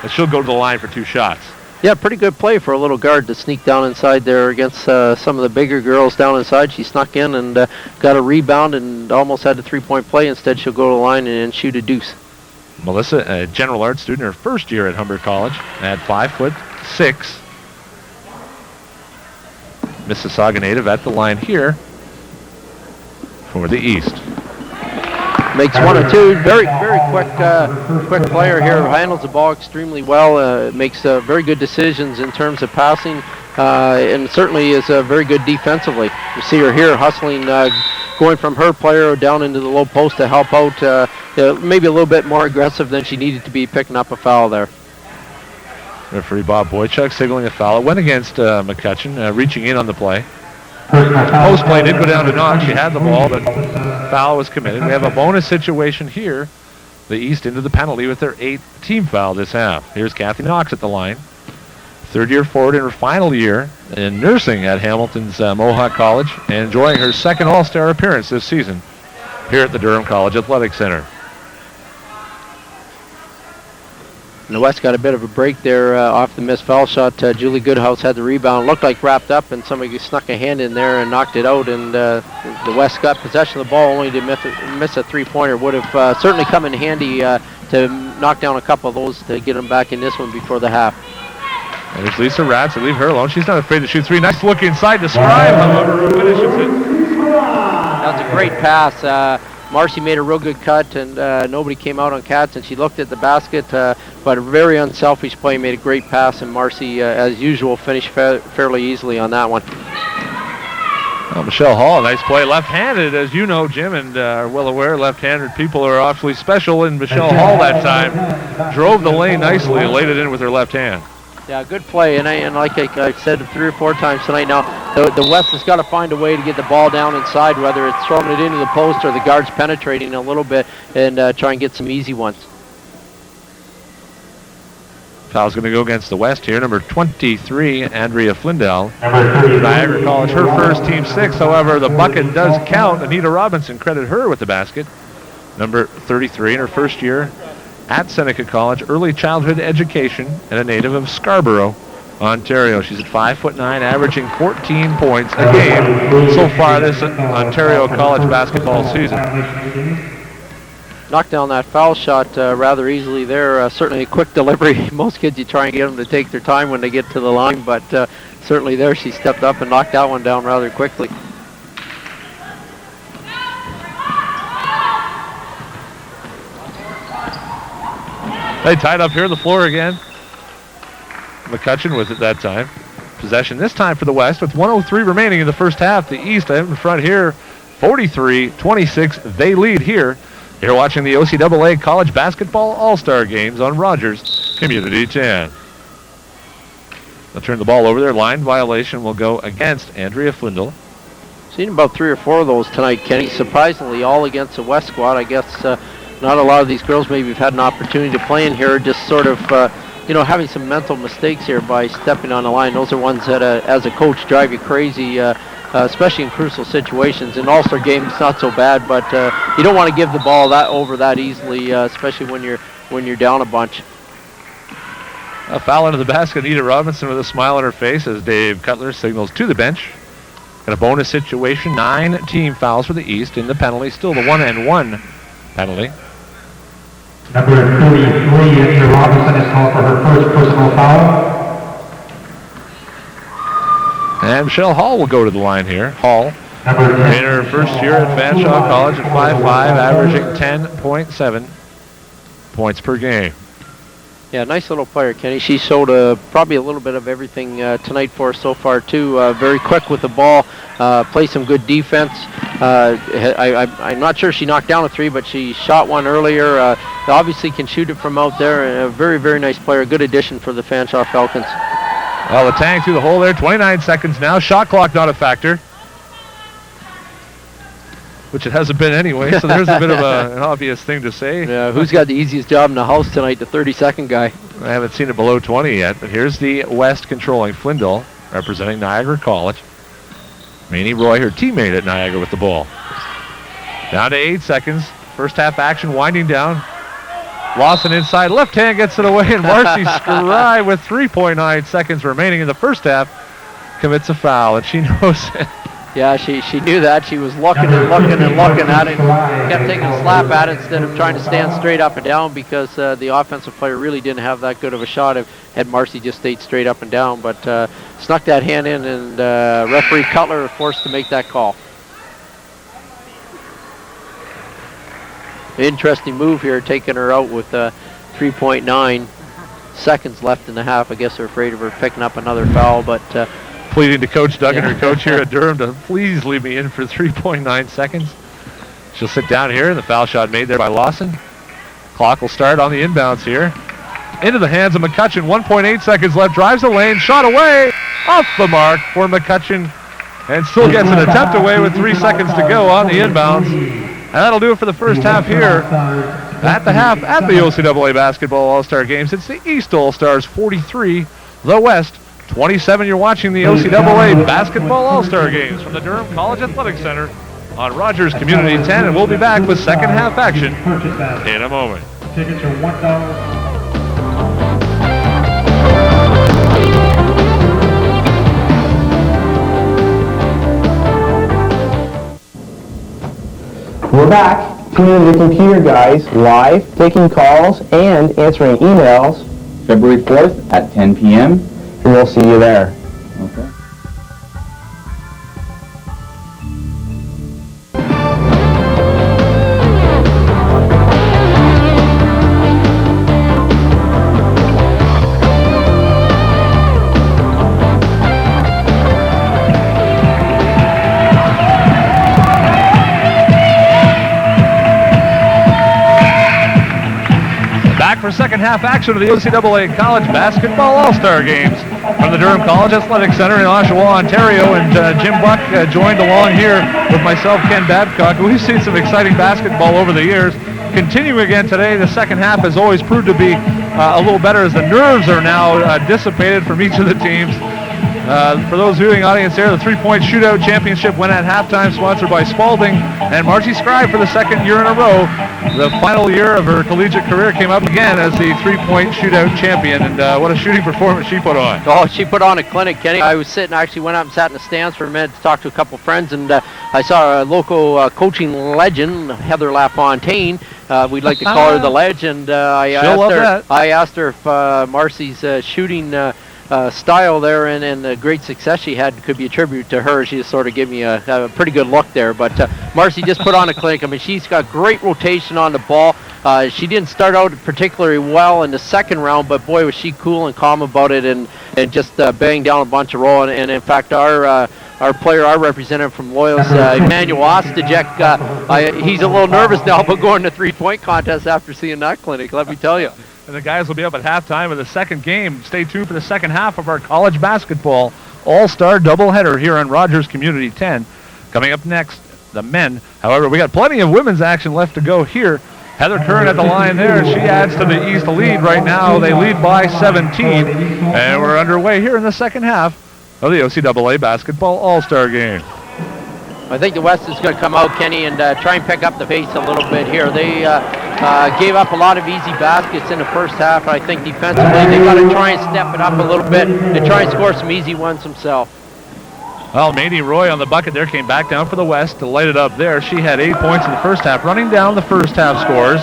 and she'll go to the line for 2 shots. Yeah, pretty good play for a little guard to sneak down inside there against some of the bigger girls down inside. She snuck in and got a rebound and almost had a 3-point play. Instead, she'll go to the line and shoot a deuce. Melissa, a general arts student, her first year at Humber College, at 5'6". Mississauga native at the line here for the East. Makes 1 or 2. Very, very quick player here. Handles the ball extremely well. Makes very good decisions in terms of passing, and certainly is very good defensively. You see her here hustling, going from her player down into the low post to help out. Maybe a little bit more aggressive than she needed to be, picking up a foul there. Referee Bob Boychuk signaling a foul. It went against McCutcheon, reaching in on the play. Post play did go down to Knox. She had the ball, but foul was committed. We have a bonus situation here. The East into the penalty with their 8th team foul this half. Here's Kathy Knox at the line. Third-year forward in her final year in nursing at Hamilton's Mohawk College, and enjoying her second All-Star appearance this season here at the Durham College Athletic Center. And the West got a bit of a break there off the missed foul shot. Julie Goodhouse had the rebound. Looked like wrapped up, and somebody snuck a hand in there and knocked it out. And the West got possession of the ball, only to miss a 3-pointer. Would have certainly come in handy to knock down a couple of those to get them back in this one before the half. And there's Lisa Ratz. They leave her alone. She's not afraid to shoot 3. Nice look inside to Scribe, however, who finishes it. That was a great pass. Marcy made a real good cut, and nobody came out on Katz, and she looked at the basket, but a very unselfish play, made a great pass, and Marcy, as usual, finished fairly easily on that one. Well, Michelle Hall, nice play. Left-handed, as you know, Jim, and are well aware, left-handed people are awfully special, and Michelle Hall that time drove the lane nicely and laid it in with her left hand. Yeah, good play, and like I said 3 or 4 times tonight now, the West has got to find a way to get the ball down inside, whether it's throwing it into the post or the guards penetrating a little bit and try and get some easy ones. Foul's going to go against the West here. Number 23, Andrea Flindell. Niagara College, her first, team 6. However, the bucket does count. Anita Robinson, credit her with the basket. Number 33 in her first year at Seneca College, early childhood education, and a native of Scarborough, Ontario. She's at 5'9", averaging 14 points a game so far this Ontario College basketball season. Knocked down that foul shot rather easily there. Certainly a quick delivery. Most kids, you try and get them to take their time when they get to the line, but certainly there she stepped up and knocked that one down rather quickly. They tied up here on the floor again. McCutcheon with it that time. Possession this time for the West with 1:03 remaining in the first half. The East in front here, 43-26. They lead here. You're watching the OCAA College Basketball All-Star Games on Rogers Community 10. They'll turn the ball over there. Line violation will go against Andrea Flindell. Seen about 3 or 4 of those tonight, Kenny. Surprisingly, all against the West squad. I guess not a lot of these girls maybe have had an opportunity to play in here, just sort of, having some mental mistakes here by stepping on the line. Those are ones that, as a coach, drive you crazy, especially in crucial situations. In All-Star games, it's not so bad, but you don't want to give the ball over that easily, especially when you're down a bunch. A foul into the basket. Anita Robinson with a smile on her face as Dave Cutler signals to the bench. Got a bonus situation. 9 team fouls for the East in the penalty. Still the 1-and-1 penalty. Number 33, Anita Robinson, is called for her first personal foul. And Michelle Hall will go to the line here. Hall, in her first year at Fanshawe College at 5'5", averaging 10.7 points per game. Yeah, nice little player, Kenny. She showed probably a little bit of everything tonight for us so far, too. Very quick with the ball, played some good defense. I'm not sure she knocked down a 3, but she shot one earlier. Obviously can shoot it from out there. A very, very nice player. Good addition for the Fanshawe Falcons. Well, the tang through the hole there. 29 seconds now. Shot clock not a factor, which it hasn't been anyway, so there's a bit of an obvious thing to say. Yeah, who's got the easiest job in the house tonight? The 32nd guy. I haven't seen it below 20 yet, but here's the West controlling. Flindell representing Niagara College. Maney Roy, her teammate at Niagara, with the ball. Down to 8 seconds. First half action winding down. Lawson inside. Left hand gets it away, and Marcy Scry with 3.9 seconds remaining in the first half commits a foul, and she knows it. Yeah, she knew that. She was looking and looking and looking at it. Kept taking a slap at it instead of trying to stand straight up and down, because the offensive player really didn't have that good of a shot had Marcy just stayed straight up and down. But snuck that hand in, and referee Cutler was forced to make that call. Interesting move here, taking her out with 3.9 seconds left in the half. I guess they're afraid of her picking up another foul, but... pleading to Coach Duggan, her coach here at Durham, to please leave me in for 3.9 seconds. She'll sit down here, and the foul shot made there by Lawson. Clock will start on the inbounds here. Into the hands of McCutcheon. 1.8 seconds left. Drives the lane. Shot away. Off the mark for McCutcheon. And still gets an attempt away with 3 seconds to go on the inbounds. And that'll do it for the first half here. At the half at the OCAA Basketball All-Star Games. It's the East All-Stars 43, the West 27. You're watching the OCAA Basketball All-Star Games from the Durham College Athletic Center on Rogers Community 10, and we'll be back with second half action in a moment. Tickets are $1. We're back. Tuning in the computer guys live, taking calls and answering emails. February 4th at 10 p.m. And we'll see you there. Okay. For second half action of the OCAA College Basketball All-Star Games from the Durham College Athletic Center in Oshawa, Ontario. And Jim Buck joined along here with myself, Ken Babcock. We've seen some exciting basketball over the years. Continuing again today, the second half has always proved to be a little better as the nerves are now dissipated from each of the teams. For those viewing audience there, the three-point shootout championship went at halftime, sponsored by Spalding. And Marcy Scribe, for the second year in a row, the final year of her collegiate career, came up again as the three-point shootout champion. And what a shooting performance she put on. Oh, she put on a clinic, Kenny. I was sitting, actually went out and sat in the stands for a minute to talk to a couple friends, and I saw a local coaching legend, Heather LaFontaine. We'd like to call her the Ledge, and I asked her if Marcy's shooting style there and the great success she had could be attributed to her. She just sort of gave me a pretty good look there. But Marcy just put on a clinic. I mean, she's got great rotation on the ball. She didn't start out particularly well in the second round, but boy, was she cool and calm about it, and just banged down a bunch of roll. And in fact, our player, our representative from Loyals, Emmanuel Ostajek, he's a little nervous now about going to three-point contest after seeing that clinic, let me tell you. And the guys will be up at halftime of the second game. Stay tuned for the second half of our college basketball all-star doubleheader here on Rogers Community 10. Coming up next, the men. However, we got plenty of women's action left to go here. Heather Curran at the line there, and she adds to the East lead right now. They lead by 17, and we're underway here in the second half of the OCAA Basketball All-Star Game. I think the West is going to come out, Kenny, and try and pick up the pace a little bit here. They gave up a lot of easy baskets in the first half. I think defensively they got to try and step it up a little bit and try and score some easy ones themselves. Well, Mandy Roy on the bucket there came back down for the West to light it up there. She had 8 points in the first half, running down the first half scores.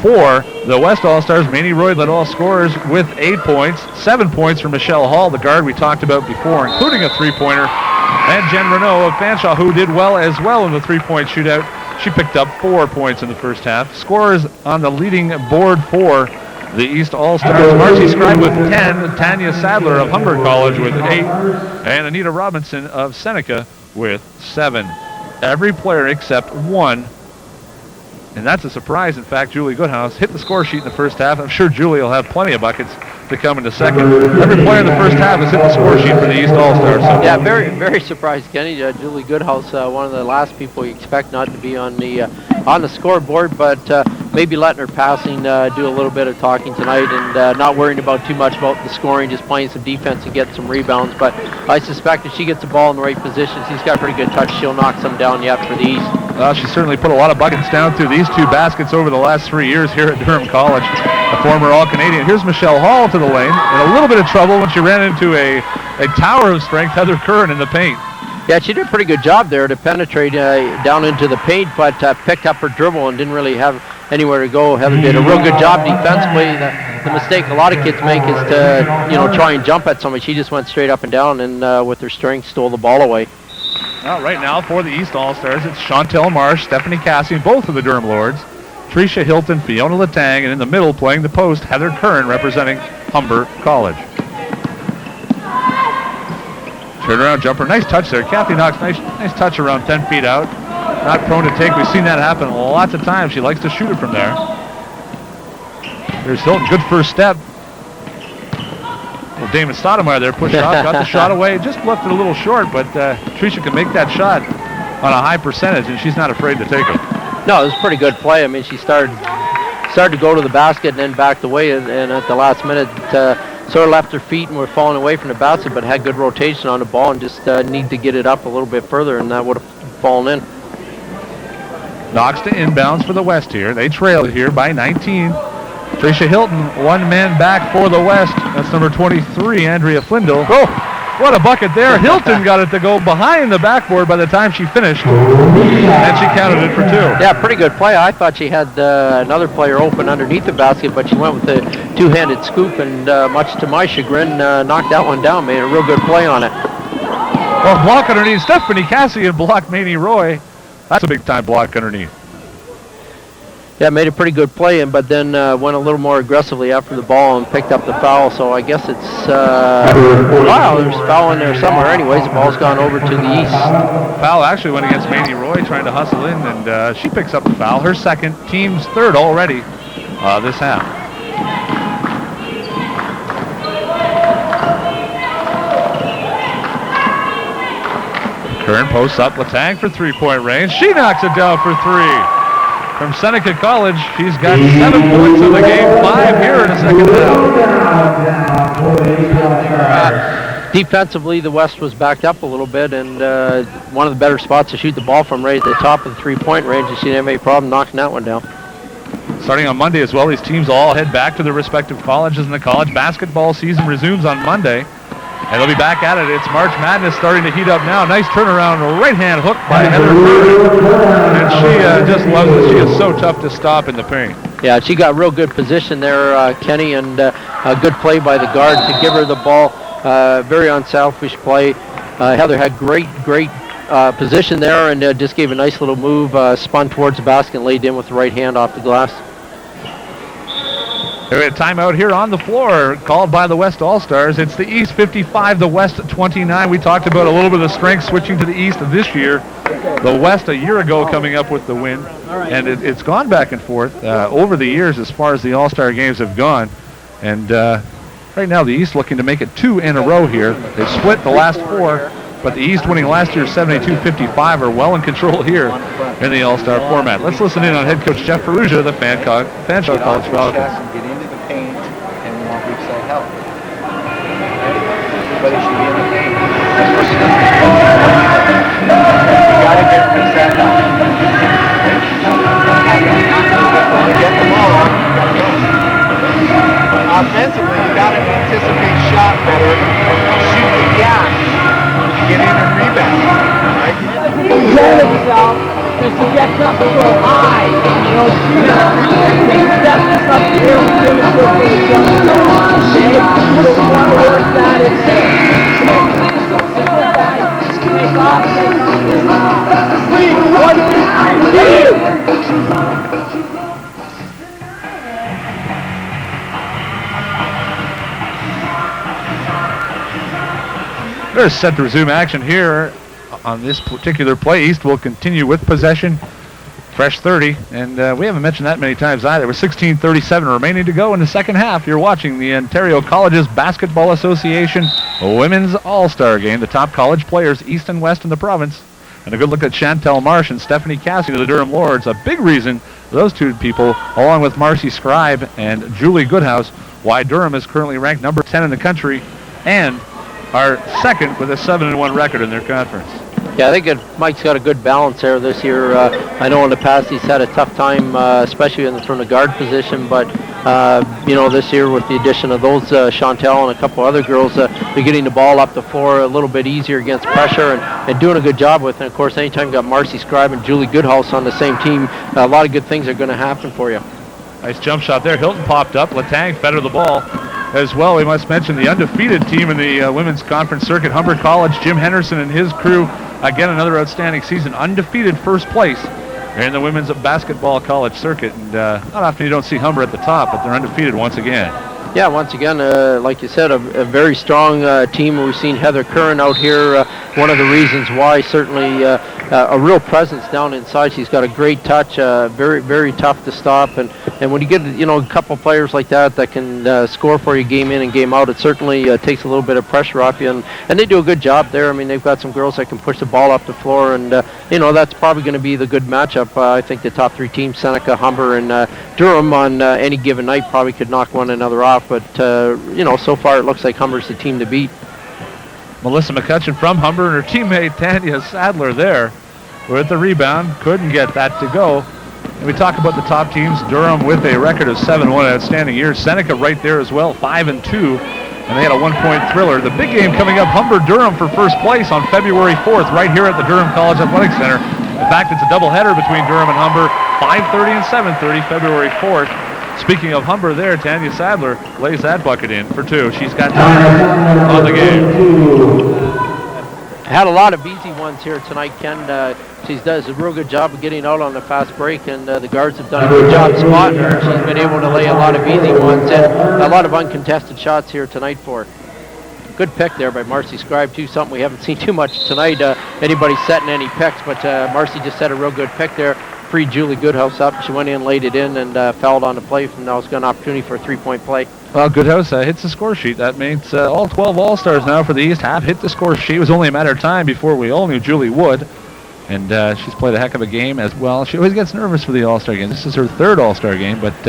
For the West All-Stars, Mandy Roy led all scorers with 8 points. 7 points for Michelle Hall, the guard we talked about before, including a three-pointer. And Jen Renault of Fanshawe, who did well as well in the three-point shootout. She picked up 4 points in the first half. Scorers on the leading board for the East All-Stars: Marcy Scribe with 10, Tanya Sadler of Humber College with 8, and Anita Robinson of Seneca with 7. Every player except one, and that's a surprise. In fact, Julie Goodhouse hit the score sheet in the first half. I'm sure Julie will have plenty of buckets to come in the second. Every player in the first half has hit the score sheet for the East All-Stars. So. Yeah, very, very surprised, Kenny. Julie Goodhouse, one of the last people you expect not to be on the scoreboard, but maybe letting her passing do a little bit of talking tonight, and not worrying about too much about the scoring, just playing some defense and getting some rebounds. But I suspect if she gets the ball in the right position, she's got pretty good touch. She'll knock some down yet for the East. Well, she certainly put a lot of buckets down through these 2 baskets over the last 3 years here at Durham College. A former All-Canadian. Here's Michelle Hall to the lane. In a little bit of trouble when she ran into a tower of strength, Heather Curran, in the paint. Yeah, she did a pretty good job there to penetrate down into the paint, but picked up her dribble and didn't really have anywhere to go. Heather did a real good job defensively. The mistake a lot of kids make is to try and jump at somebody. She just went straight up and down, and with her strength stole the ball away. Well, right now for the East All-Stars, it's Chantel Marsh, Stephanie Cassian, both of the Durham Lords, Tricia Hilton, Fiona Latang, and in the middle playing the post, Heather Curran representing Humber College. Turnaround jumper, nice touch there. Kathy Knox, nice touch around 10 feet out. Not prone to take. We've seen that happen lots of times. She likes to shoot it from there. Here's Hilton, good first step. Well, Damon Stoudemire there pushed off, got the shot away. Just left it a little short, but Tricia can make that shot on a high percentage, and she's not afraid to take it. No, it was a pretty good play. I mean, she started to go to the basket and then backed away, and at the last minute sort of left her feet and were falling away from the basket, but had good rotation on the ball and just need to get it up a little bit further, and that would have fallen in. Knox to inbounds for the West here. They trail here by 19. Tricia Hilton, one man back for the West. That's number 23, Andrea Flindle. Oh, what a bucket there. Hilton got it to go behind the backboard by the time she finished, and she counted it for 2. Yeah, pretty good play. I thought she had another player open underneath the basket, but she went with a two-handed scoop, and much to my chagrin, knocked that one down, made a real good play on it. Well, block underneath. Stephanie Cassian blocked Mandy Roy. That's a big-time block underneath. Yeah, made a pretty good play, but then went a little more aggressively after the ball and picked up the foul. So I guess it's, wow, there's a foul in there somewhere. Anyways, the ball's gone over to the East. Foul actually went against Mandy Roy, trying to hustle in, and she picks up the foul. Her second, team's third already this half. Curran posts up, Latang for three-point range. She knocks it down for 3. From Seneca College, she's got 7 points in the game, 5 here in the second half. Defensively, the West was backed up a little bit, and one of the better spots to shoot the ball from right at the top of the three-point range, and she didn't have any problem knocking that one down. Starting on Monday as well, these teams all head back to their respective colleges, and the college basketball season resumes on Monday. And they'll be back at it. It's March Madness starting to heat up now. Nice turnaround, right-hand hook by Heather Curran. And she just loves it. She is so tough to stop in the paint. Yeah, she got real good position there, Kenny, and a good play by the guard to give her the ball. Very unselfish play. Heather had great position there, and just gave a nice little move, spun towards the basket and laid in with the right hand off the glass. We have a timeout here on the floor called by the West All-Stars. It's the East 55, the West 29. We talked about a little bit of strength switching to the East this year. The West a year ago coming up with the win. And it's gone back and forth over the years as far as the All-Star games have gone. And right now the East looking to make it 2 in a row here. They've split the last 4 but the East, winning last year 72-55, are well in control here in the All-Star format. Let's listen in on head coach Jeff Ferrugia of the Fanshawe College Falcons. Get into the paint, and we want weak side help. Everybody should be in the paint. You gotta get weak side help. When you get the ball on, you gotta go. Offensively, you gotta anticipate shot better, shoot the gap, get in and rebound. Right? Yourself is to get up so high. You know, that's up here with him and go for the jump. Okay? You don't want to work that in there. Take off. 3, 1, 2, 3. They're set to resume action here on this particular play. East will continue with possession. Fresh 30, and we haven't mentioned that many times either. With 16:37 remaining to go in the second half, you're watching the Ontario Colleges Basketball Association Women's All-Star Game. The top college players, East and West in the province. And a good look at Chantel Marsh and Stephanie Cassidy of the Durham Lords. A big reason those two people, along with Marcy Scribe and Julie Goodhouse, why Durham is currently ranked number 10 in the country and are second with a 7-1 record in their conference. Yeah, I think Mike's got a good balance there this year. I know in the past he's had a tough time, especially from the guard position, but you know, this year with the addition of those Chantel and a couple other girls, they're getting the ball up the floor a little bit easier against pressure and doing a good job with it. And of course, anytime you got Marcy Scribe and Julie Goodhouse on the same team, a lot of good things are going to happen for you. Nice jump shot there. Hilton popped up. Letang fed the ball as well. We must mention the undefeated team in the women's conference circuit, Humber College. Jim Henderson and his crew, again, another outstanding season. Undefeated first place in the women's basketball college circuit. And not often you don't see Humber at the top, but they're undefeated once again. Yeah, once again, like you said, a very strong team. We've seen Heather Curran out here. One of the reasons why, certainly a real presence down inside. She's got a great touch, very, very tough to stop. And when you get, you know, a couple players like that can score for you game in and game out, it certainly takes a little bit of pressure off you. And they do a good job there. I mean, they've got some girls that can push the ball up the floor. And, you know, that's probably going to be the good matchup. I think the top three teams, Seneca, Humber, and Durham, on any given night probably could knock one another off. But, you know, so far it looks like Humber's the team to beat. Melissa McCutcheon from Humber and her teammate Tanya Sadler there with the rebound. Couldn't get that to go. And we talk about the top teams. Durham with a record of 7-1, outstanding year. Seneca right there as well, 5-2. And they had a one-point thriller. The big game coming up, Humber-Durham for first place on February 4th right here at the Durham College Athletic Center. In fact, it's a doubleheader between Durham and Humber, 5:30 and 7:30, February 4th. Speaking of Humber there, Tanya Sadler lays that bucket in for two. She's got time on the game. Had a lot of easy ones here tonight, Ken. She does a real good job of getting out on the fast break, and the guards have done a good job spotting her. She's been able to lay a lot of easy ones and a lot of uncontested shots here tonight for her. Good pick there by Marcy Scribe, too, something we haven't seen too much tonight. Anybody setting any picks, but Marcy just set a real good pick there. Freed Julie Goodhouse up. She went in, laid it in, and fouled on the play. From now, it's got an opportunity for a three-point play. Well, Goodhouse hits the score sheet. That means all 12 All-Stars now for the East have hit the score sheet. It was only a matter of time before we all knew Julie would. And she's played a heck of a game as well. She always gets nervous for the All-Star game. This is her third All-Star game, but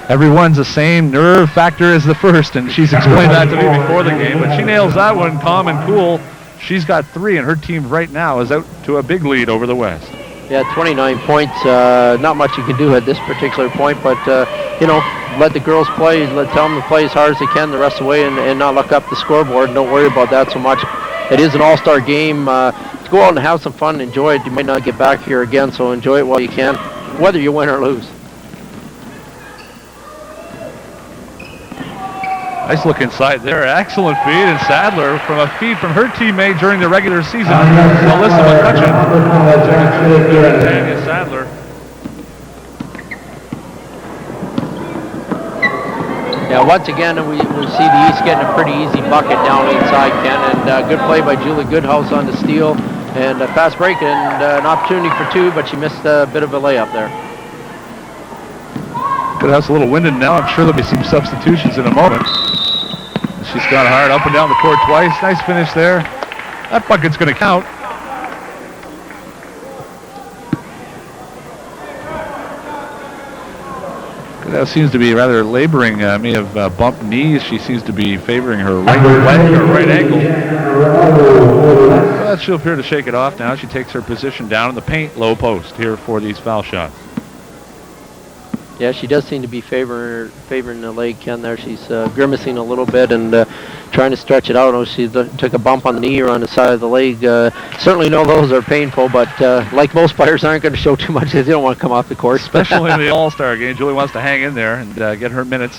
everyone's the same nerve factor as the first, and she's explained that to me before the game. But she nails that one calm and cool. She's got 3, and her team right now is out to a big lead over the West. Yeah, 29 points. Not much you can do at this particular point, but, you know, let the girls play. Tell them to play as hard as they can the rest of the way and not look up the scoreboard. Don't worry about that so much. It is an all-star game. To go out and have some fun and enjoy it. You might not get back here again, so enjoy it while you can, whether you win or lose. Nice look inside there. Excellent feed, and Sadler from a feed from her teammate during the regular season, Melissa McCutcheon. Tanya Sadler. Yeah, once again, we see the East getting a pretty easy bucket down inside, Ken, and good play by Julie Goodhouse on the steal, and a fast break, and an opportunity for two, but she missed a bit of a layup there. Goodhouse a little winded now. I'm sure there'll be some substitutions in a moment. She's gone hard up and down the court twice. Nice finish there That bucket's going to count. That seems to be rather laboring. May have bumped knees. She seems to be favoring her right leg or right ankle. Well, she'll appear to shake it off now. She takes her position down in the paint, low post here for these foul shots. Yeah, she does seem to be favoring the leg, Ken, there. She's grimacing a little bit and trying to stretch it out. She took a bump on the knee or on the side of the leg. Certainly know those are painful, but like most players, aren't going to show too much because they don't want to come off the court. Especially in the All-Star game. Julie wants to hang in there and get her minutes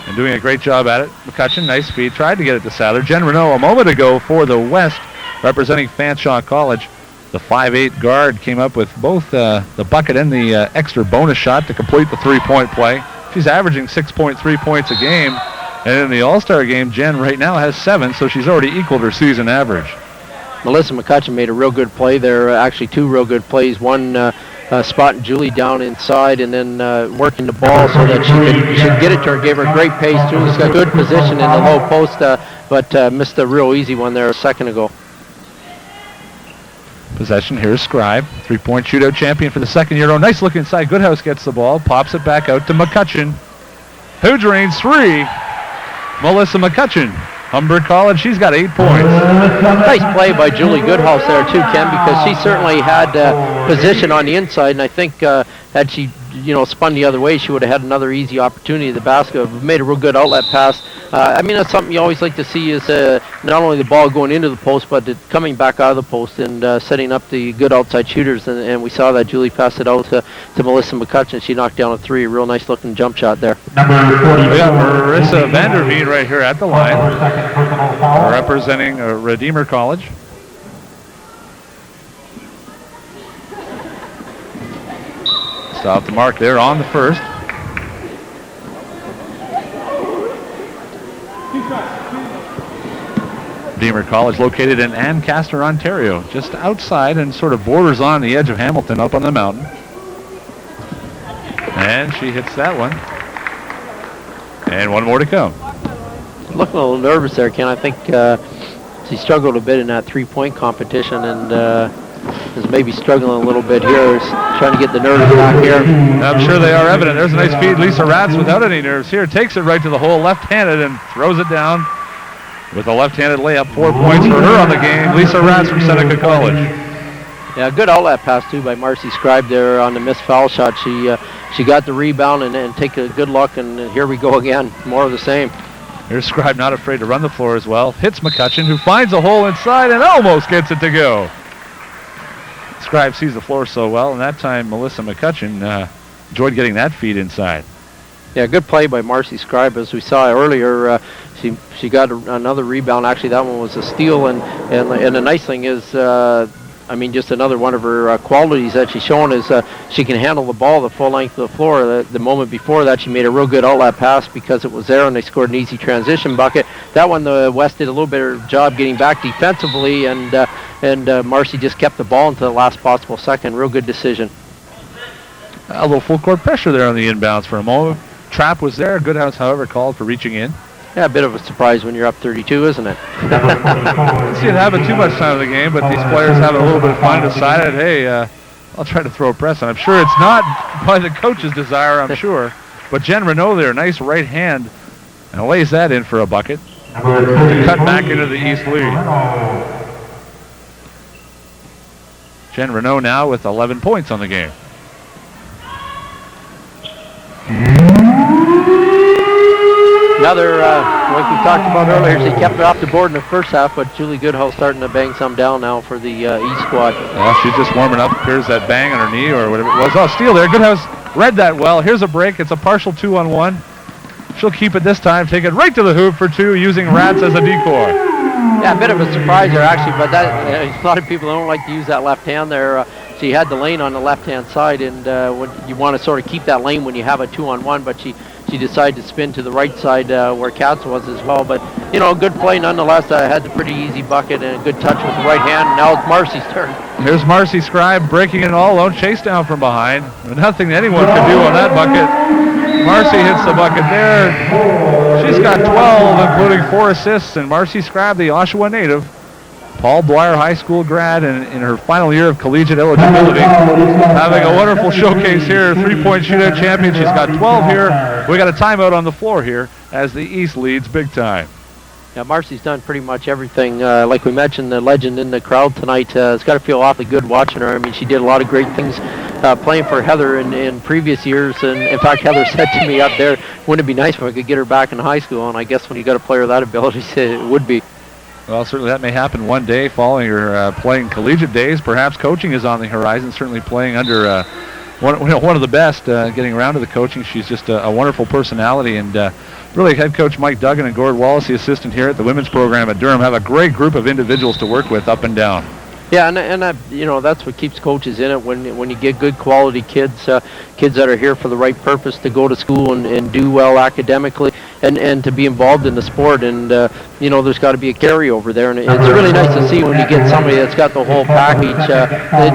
and doing a great job at it. McCutcheon, nice speed, tried to get it to Sadler. Jen Renault a moment ago for the West, representing Fanshawe College. The 5'8" guard came up with both the bucket and the extra bonus shot to complete the three-point play. She's averaging 6.3 points a game. And in the All-Star game, Jen right now has 7, so she's already equaled her season average. Melissa McCutcheon made a real good play there. Actually, 2 real good plays. One spotting Julie down inside and then working the ball so that she could get it to her. Gave her great pace, too. She's got good position in the low post, but missed a real easy one there a second ago. Possession, here's Scribe, three-point shootout champion for the second year. Oh, nice look inside. Goodhouse gets the ball, pops it back out to McCutcheon, who drains 3. Melissa McCutcheon, Humber College, she's got 8 points. Nice play by Julie Goodhouse there too, Ken, because she certainly had position on the inside, and I think had she spun the other way, she would have had another easy opportunity at the basket. Made a real good outlet pass. I mean, that's something you always like to see is not only the ball going into the post, but it coming back out of the post and setting up the good outside shooters. And we saw that Julie passed it out to Melissa McCutcheon. She knocked down a 3. Real nice looking jump shot there. Number 44. We got Marissa Vanderveen right here at the line, representing Redeemer College. Off the mark there on the first. Redeemer College located in Ancaster, Ontario, just outside and sort of borders on the edge of Hamilton up on the mountain. And she hits that one. And one more to come. Looking a little nervous there, Ken. I think she struggled a bit in that three-point competition and is maybe struggling a little bit here. Is trying to get the nerves back here. I'm sure they are evident. There's a nice feed. Lisa Ratz without any nerves here. Takes it right to the hole, left-handed, and throws it down with a left-handed layup. 4 points for her on the game. Lisa Ratz from Seneca College. Yeah, good outlet pass, too, by Marcy Scribe there on the missed foul shot. She got the rebound and take a good look, and here we go again. More of the same. Here's Scribe not afraid to run the floor as well. Hits McCutcheon, who finds a hole inside and almost gets it to go. Scribe sees the floor so well, and that time Melissa McCutcheon enjoyed getting that feed inside. Yeah, good play by Marcy Scribe. As we saw earlier, she got another rebound. Actually, that one was a steal, and the nice thing is, just another one of her qualities that she's shown is she can handle the ball the full length of the floor. The moment before that, she made a real good outlet pass because it was there, and they scored an easy transition bucket. That one, the West did a little better job getting back defensively, and Marcy just kept the ball until the last possible second. Real good decision. A little full court pressure there on the inbounds for a moment. Trap was there. Goodhouse, however, called for reaching in. Yeah, a bit of a surprise when you're up 32, isn't it? I see it happen too much time of the game, but these players have a little bit of fun and decided, hey, I'll try to throw a press. And I'm sure it's not by the coach's desire, I'm sure. But Jen Renault there, nice right hand, and lays that in for a bucket. To cut back into the East lead. Jen Renault now with 11 points on the game. Another, like we talked about earlier, she kept her off the board in the first half, but Julie Goodhull starting to bang some down now for the East squad. Well, she's just warming up. Appears that bang on her knee or whatever it was. Oh, steal there. Goodhouse read that well. Here's a break. It's a partial 2-on-1. She'll keep it this time. Take it right to the hoop for 2, using Ratz as a decoy. Yeah, a bit of a surprise there, actually, but that a lot of people don't like to use that left hand there. She had the lane on the left-hand side, and you want to sort of keep that lane when you have a 2-on-1, but she decided to spin to the right side where Katz was as well. But, good play nonetheless. Had the pretty easy bucket and a good touch with the right hand. Now it's Marcy's turn. Here's Marcy Scribe breaking it all alone. Chase down from behind. Nothing anyone could do on that bucket. Marcy hits the bucket there. She's got 12, including 4 assists. And Marcy Scribe, the Oshawa native, Paul Dwyer High School grad and in her final year of collegiate eligibility. Having a wonderful showcase here, three-point shootout champion. She's got 12 here. We got a timeout on the floor here as the East leads big time. Yeah, Marcy's done pretty much everything. Like we mentioned, the legend in the crowd tonight. It's got to feel awfully good watching her. I mean, she did a lot of great things playing for Heather in previous years. And in fact, Heather said to me up there, wouldn't it be nice if I could get her back in high school? And I guess when you got a player of that ability, it would be. Well, certainly that may happen one day following her playing collegiate days. Perhaps coaching is on the horizon, certainly playing under one of the best, getting around to the coaching. She's just a wonderful personality, and really head coach Mike Duggan and Gord Wallace, the assistant here at the women's program at Durham, have a great group of individuals to work with up and down. Yeah, and you know, that's what keeps coaches in it when you get good quality kids, kids that are here for the right purpose to go to school and do well academically and to be involved in the sport. And you know, there's got to be a carryover there, and it's really nice to see when you get somebody that's got the whole package.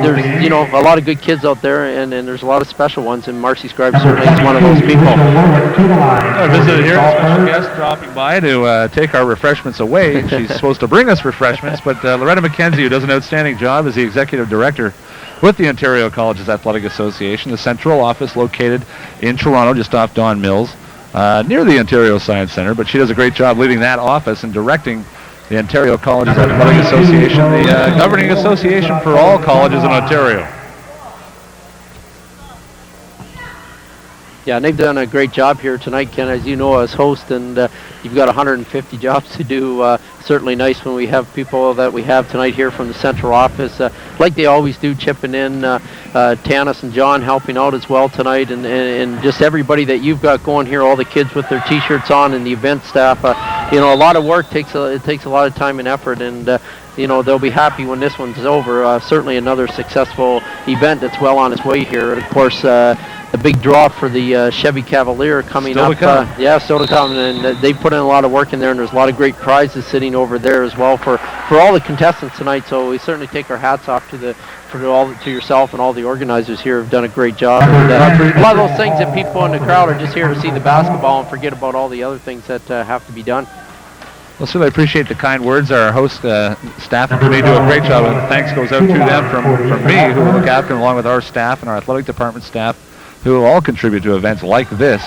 There's, you know, a lot of good kids out there, and there's a lot of special ones, and Marcy Scribe certainly is one of those people. Our visitor here, a special guest dropping by to take our refreshments away. She's supposed to bring us refreshments, but Loretta McKenzie, who does an outstanding job as the executive director with the Ontario Colleges Athletic Association, the central office located in Toronto, just off Don Mills, near the Ontario Science Centre, but she does a great job leading that office and directing the Ontario Colleges Athletic Association, the governing association for all colleges in Ontario. Yeah, and they've done a great job here tonight, Ken, as you know, as host, and you've got 150 jobs to do. Certainly nice when we have people that we have tonight here from the central office, like they always do, chipping in. Tanis and John helping out as well tonight, and just everybody that you've got going here, all the kids with their T-shirts on, and the event staff. You know, a lot of work takes a lot of time and effort, and you know, they'll be happy when this one's over. Certainly another successful event that's well on its way here. And of course, the big draw for the Chevy Cavalier coming still up. Yeah, still to come, and they put in a lot of work in there, and there's a lot of great prizes sitting over there as well for all the contestants tonight. So we certainly take our hats off to yourself and all the organizers here have done a great job. And, a lot of those things that people in the crowd are just here to see the basketball and forget about all the other things that have to be done. Well, certainly appreciate the kind words. Our host staff and committee do a great job, and thanks goes out to them from me, who will look after them, along with our staff and our athletic department staff, who will all contribute to events like this.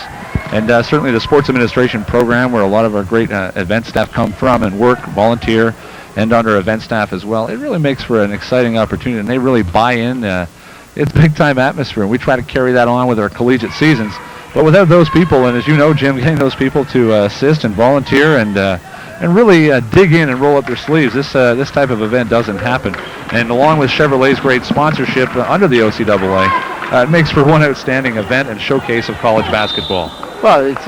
And certainly the sports administration program, where a lot of our great event staff come from and work, volunteer, and under event staff as well. It really makes for an exciting opportunity, and they really buy in. It's big-time atmosphere, and we try to carry that on with our collegiate seasons. But without those people, and as you know, Jim, getting those people to assist and volunteer and really dig in and roll up their sleeves, this type of event doesn't happen. And along with Chevrolet's great sponsorship under the OCAA, it makes for one outstanding event and showcase of college basketball. Well, it's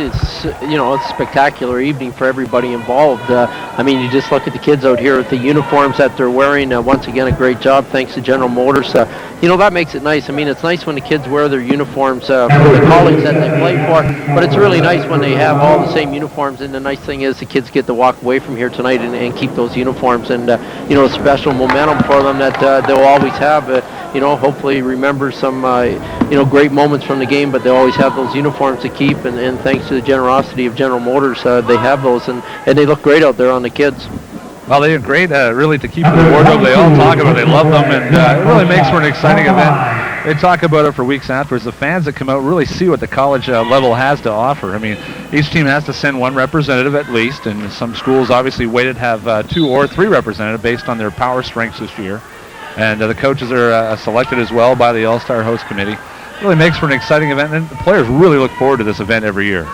you know, it's a spectacular evening for everybody involved. I mean, you just look at the kids out here with the uniforms that they're wearing. Once again, a great job, thanks to General Motors. You know, that makes it nice. I mean, it's nice when the kids wear their uniforms for the college that they play for, but it's really nice when they have all the same uniforms. And the nice thing is the kids get to walk away from here tonight and keep those uniforms, and you know, special momentum for them that they'll always have. You know, hopefully remember some you know, great moments from the game, but they always have those uniforms to keep, and thanks to the generosity of General Motors, they have those, and they look great out there on the kids. Well, they look great, really, to keep the wardrobe. They all talk about it. They love them, and it really makes for an exciting event. They talk about it for weeks afterwards. The fans that come out really see what the college level has to offer. I mean, each team has to send one representative at least, and some schools obviously weighted have 2 or 3 representatives based on their power strengths this year. And the coaches are selected as well by the All-Star Host Committee. It really makes for an exciting event, and the players really look forward to this event every year.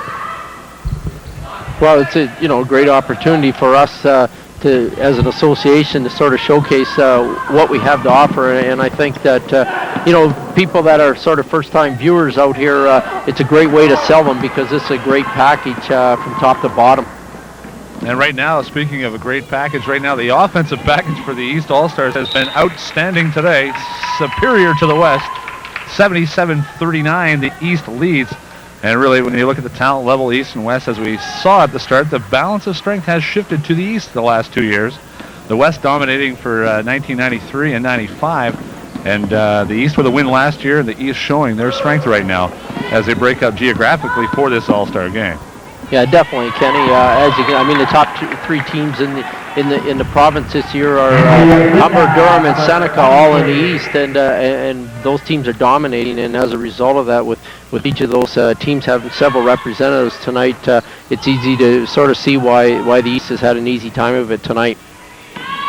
Well, it's a, you know, great opportunity for us to, as an association, to sort of showcase what we have to offer. And I think that you know, people that are sort of first-time viewers out here, it's a great way to sell them, because this is a great package from top to bottom. And right now, speaking of a great package, right now the offensive package for the East All-Stars has been outstanding today. Superior to the West. 77-39, the East leads. And really, when you look at the talent level, East and West, as we saw at the start, the balance of strength has shifted to the East the last 2 years. The West dominating for 1993 and 95. And the East with a win last year, and the East showing their strength right now as they break up geographically for this All-Star game. Yeah, definitely, Kenny. As you can, I mean, the top 3 teams in in the province this year are Humber, Durham, and Seneca, all in the East, and those teams are dominating. And as a result of that, with each of those teams having several representatives tonight, it's easy to sort of see why the East has had an easy time of it tonight.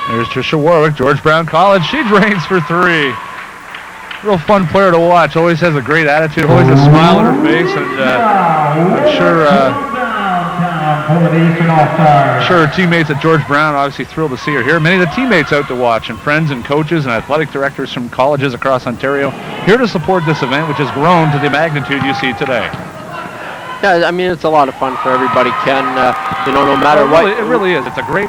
There's Trisha Warwick, George Brown College. She drains for three. Real fun player to watch. Always has a great attitude, always a smile on her face, and I'm sure her teammates at George Brown are obviously thrilled to see her here. Many of the teammates out to watch, and friends and coaches and athletic directors from colleges across Ontario here to support this event, which has grown to the magnitude you see today. Yeah, I mean, it's a lot of fun for everybody, Ken. No matter what. It really is. It's a great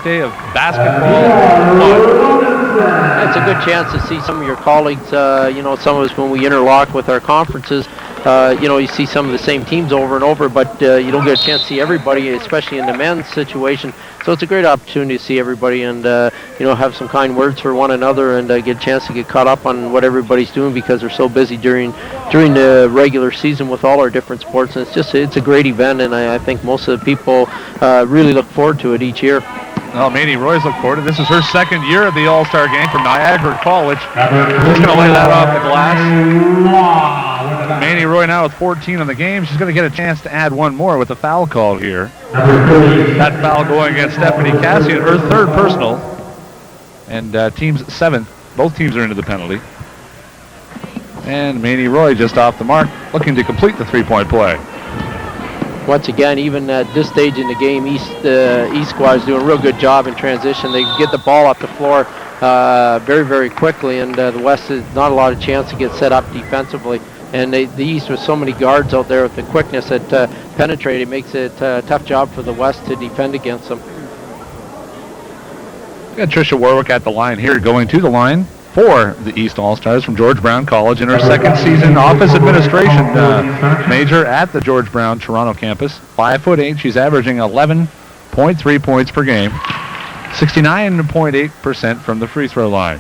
day of basketball. It's a good chance to see some of your colleagues. Some of us, when we interlock with our conferences, you see some of the same teams over and over, but you don't get a chance to see everybody, especially in the men's situation. So it's a great opportunity to see everybody and have some kind words for one another and get a chance to get caught up on what everybody's doing because they're so busy during the regular season with all our different sports. And it's a great event, and I think most of the people really look forward to it each year. Well, Mandy Roy's look forward to this. Is her second year at the All-Star game from Niagara College. She's going to lay that off the glass. Mandy Roy now with 14 on the game. She's going to get a chance to add one more with a foul call here. That foul going against Stephanie Cassian, her third personal. And team's seventh. Both teams are into the penalty. And Mandy Roy just off the mark, looking to complete the three-point play. Once again, even at this stage in the game, East squad is doing a real good job in transition. They get the ball off the floor very, very quickly, and the West has not a lot of chance to get set up defensively. And the East, with so many guards out there with the quickness that penetrate, it makes it a tough job for the West to defend against them. Got Trisha Warwick at the line here, going to the line for the East All-Stars from George Brown College in her second season office administration major at the George Brown Toronto campus. 5'8", she's averaging 11.3 points per game, 69.8% from the free throw line.